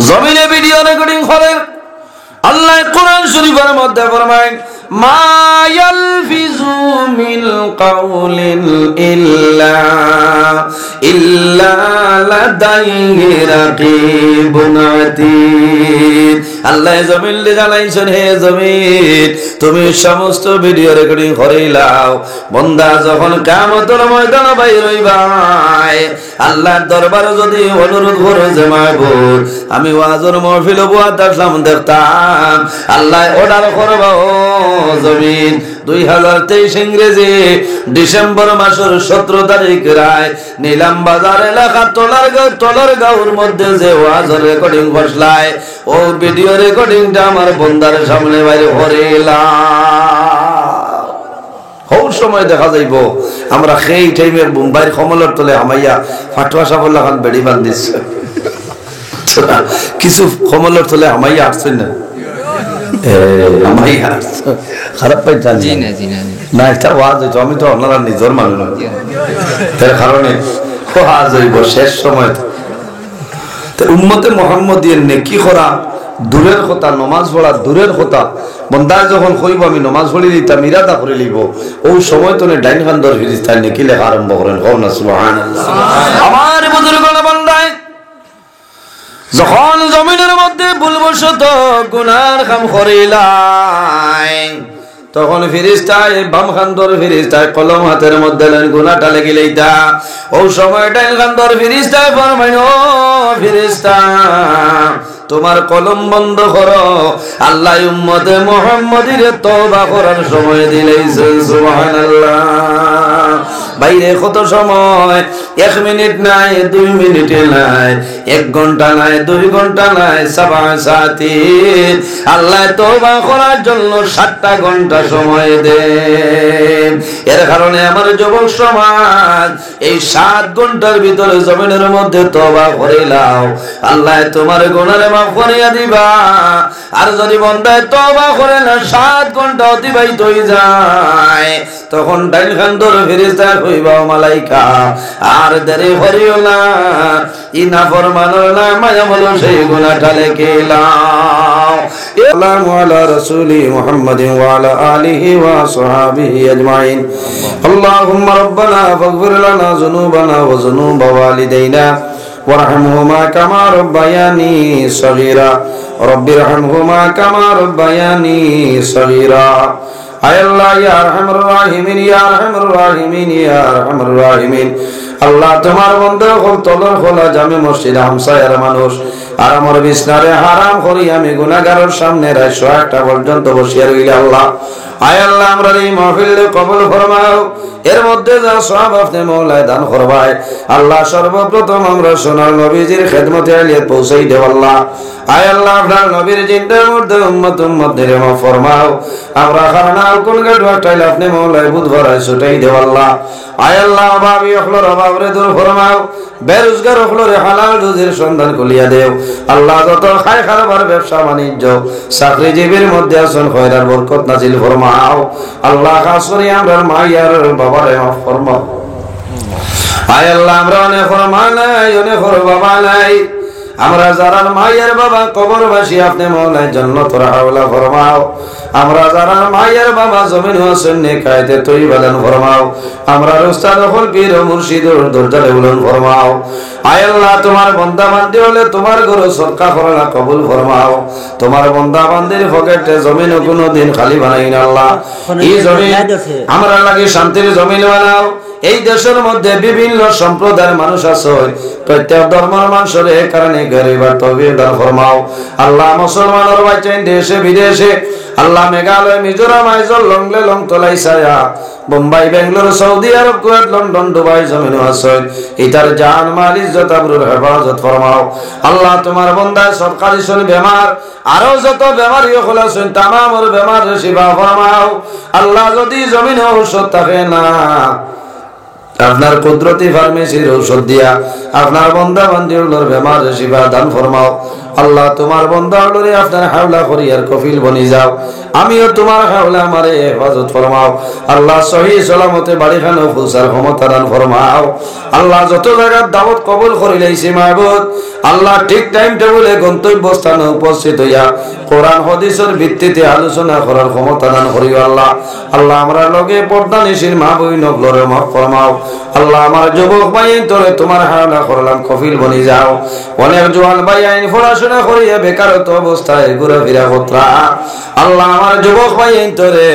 জমিনে ভিডিও রেকর্ডিং করে আল্লাহ কোরআন শরীফের মধ্যে ফরমায় মা ইয়ালফিজু মিন কাউলিন ইল্লা লাদাইহি রাকিবুন আতীদ আল্লাহ জমিন জানাইছেন হে জমিন তুমি সমস্ত ভিডিও রেকর্ডিং করিলাও বান্দা যখন কিয়ামতের ময়দানে বাইর হইবাই আল্লাহর দরবারে যদি অনুরোধ করে যে মাহবুব আমি ওয়াজের মাহফিলে বুয়াত আসলাম দেখতাম আল্লাহ অর্ডার করবা ও জমিন 2023 ইংরেজি ডিসেম্বর মাসের 17 তারিখ রায় নীলাম বাজার এলাকা টলার গাঁওর মধ্যে যে ওয়াজের রেকর্ডিং বসলায় ও ভিডিও রেকর্ডিংটা আমার বন্দার সামনে বাইরে করিলাম হও সময় দেখা যাইব আমরা সেই টাইমে মুম্বাইয়ের কমলের তলে হামাইয়া ফাটুয়া সাবল্লা খান বেড়ি বান্ধিছে কিছু কমলের তলে হামাইয়া আসছেন না খারাপ পাইতাম না এটা ওয়াজ হইতো আমি তো আপনারা নিজের মানুষ তার কারণে ওয়াজ হইব শেষ সময় উম্মতে মুহাম্মদিয়ের নেকি করা দূরের কথা নমাজ পড়া দূরের কথা বন্দা যখন কইব আমি নমাজ পড়ি দিতাম ইরাদা করে লিব ওই সময় তো ডাইন খান্দর ফিরিস্তায় নেকি লেখা আরম্ভ করেন হও না সুবহানাল্লাহ আমার বুজুর্গগণ বান্দায় যখন জমিনের মধ্যে ভুলবশত গুনার কাম করিলাই তখন ফিরিস্তায় বাম খান্দর ফিরিস্তায় কলম হাতের মধ্যে গুনাহটা লেগে লইতা ওই সময় ডাইন খান্দর ফিরিস্তায় ফরমায় ও ফিরিস্তা তোমার কলম বন্ধ করো আল্লাহ উম্মতে মুহাম্মাদির তওবা করার সময় দিলেইছে সুবহানাল্লাহ বাইরে কত সময় 1 মিনিট নাই 2 মিনিট নাই 1 ঘন্টা নাই 2 ঘন্টা নাই 7 সাথী আল্লাহ তওবা করার জন্য 7টা ঘন্টা সময় দেন এর কারণে আমার যুবক সমাজ এই 7 ঘন্টার ভিতরে জমিনের মধ্যে তওবা করিলাও আল্লাহ তোমার গুনাহ মাফ করিয়া দিবা আর যদি বান্দা তওবা করে না 7 ঘন্টা অতিবাহিত হয়ে যায় তখন ডাইন খান্দর ফেরেশতা কইবা মালাইকা আর দেরি করিও না ইনা ফরমানো না মায়া বলো সেই গুনাহটা লিখে লাও সালামু আলা রাসূলি মুহাম্মাদিন ওয়া আলা আলিহি ওয়া সাহবিহি আজমাইন আল্লাহুম্মা রাব্বানা ফাগফির লানা যুনুবানা ওয়া যুনুবা ওয়ালিদাইনা وارحمهما كما ربياني صغيرا رب ارحمهما كما ربياني صغيرا আয় আল্লাহ ইয়া আরহামুর রাহিমিন ইয়া আরহামুর রাহিমিন ইয়া আরহামুর রাহিমিন। আল্লাহ তোমার বন্ধু হল তলর খোলা জামে মসজিদ হামসায়ার মানুষ আর আমার বিছনারে হারাম করি আমি গুনাহগারের সামনে রাত 1:00 পর্যন্ত বসিয়া রইল আল্লাহ। আয় আল্লাহ আমরা এই মাহফিল কবুল ফরমাও, এর মধ্যে যা সওয়াব আপনি মওলায় দান করবাই আল্লাহ। সর্বপ্রথম আমরা সোনার নবীজির খেদমতে আলিয়াত পৌঁছাই দেব আল্লাহ। আয় আল্লাহ আপনার নবীর জিন্দের মধ্যে উম্মতদের মাফ ফরমাও। আমরা খানাও কোন গাড়ি টাইলে আপনি মওলায় বুধবার ছুটাই দেব আল্লাহ। আয় আল্লাহ অভাবী অখলর অভাবরে দূর ফরমাও, বেরোজগার অখলরে হালাল রুজির সন্ধান কলিয়া দেও আল্লাহ। যত খায় খাবার ব্যবসা বাণিজ্য চাকরিজীবীর মধ্যে আছেন খয়রার বরকত নাজিল ফরমাও আল্লাহ। খাস করে আমরা মাইয়ার বাবারে মাফ ফরমাও। আয় আল্লাহ আমরা অনেক মা নাই অনেক বাবা নাই, আমরা যারা মায়ের বাবা কবরবাসী আপনি মওলায় জান্নাতুল আওলা ফরমাও। আমরা যারা মায়ের বাবা জমিন হোসেন নেকায়তে তৈবা দান ফরমাও। আমরা উস্তাদ হল পীর ও মুর্শিদের দরজারে উলন ফরমাও। আয় আল্লাহ তোমার বান্দা বান্দি হলে তোমার ঘরে সদকা করলা কবুল ফরমাও। তোমার বান্দা বান্দির পকেটে জমিন কোনো দিন খালি বানাই না আল্লাহ। এই জমিন আমরা লাগি শান্তির জমিন বানাও। এই দেশের মধ্যে বিভিন্ন সম্প্রদায়ের মানুষ আছে, প্রত্যেক ধর্মের মানুষের এই কারণে গরিবার তৌফিক দান ফরমাও আল্লাহ। মুসলমানের বাইচেন দেশে বিদেশে আল্লাহ, মেঘালয় মিজোরাম আইজল লংলে লং তলাই ছায়া Bombay Bangalore Saudi Arab Kuwait London Dubai জমিন আছে ইতার জান মাল ইজ্জত আবরুর হেফাজত ফরমাও আল্লাহ। তোমার বন্দায় সরকারি শন বেমার আরো যত বেমারি হল আছেন তামামর বেমার শিফা ফরমাও আল্লাহ। যদি জমিন ঔষধ থাকে না আপনার কুদরতি ফার্মেসির ঔষধ দিয়া আপনার বন্দা বান্দিগুলোর বেমার শিফা দান ফরমাও আল্লাহ। তোমার বন্দাগুলোরে আপনার হাওলা করিয়ার কফিল বনি যাও, আমিও তোমার হাওলা আমারে হেফাজত ফরমাও আল্লাহ। সহি সালামতে বাড়িখানো পৌঁছার ক্ষমতা দান ফরমাও আল্লাহ। যত জায়গার দাওয়াত কবুল করিলাইছি মাহবুব আল্লাহ, ঠিক টাইম টেবিলে গন্তব্য স্থানে উপস্থিত হইয়া কোরআন হাদিসের ভিত্তিতে আলোচনা করার ক্ষমতা দান করিও আল্লাহ। আল্লাহ আমরা লগে পর্দা নিশির মা বই নগলরে মাফ ফরমাও আল্লাহ। আমার যুবক ভাই তোরে তোমার হাওলা করলাম কফিল বনি যাও। অনেক জোয়ান ভাই আইন পড়াশোনা করিয়া বেকারত্ব অবস্থায় ঘুরাফেরা করতা আল্লাহ। আমার যুবক ভাই তোরে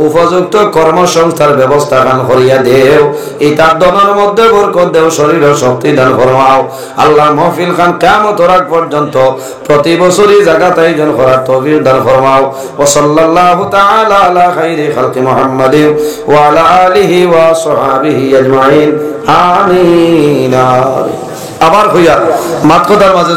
উপযুক্ত কর্মসংস্থার ব্যবস্থা দান করিয়া দেও। এই তার দনের মধ্যে বরকত দেও, শরীর ও শক্তি দান ফরমাও আল্লাহ। মাহফিল খান কিয়ামত রাত পর্যন্ত প্রতি বছরই জায়গাতে আয়োজন করার তৌফিক দান ফরমাও। ওয়া সাল্লাল্লাহু তাআলা আলা খাইরি খালকি মুহাম্মাদিন ওয়া আলা আলিহি ওয়া সাহবিহি আজমাইন আমিন। আবার হইয়া মাতকতার মাঝে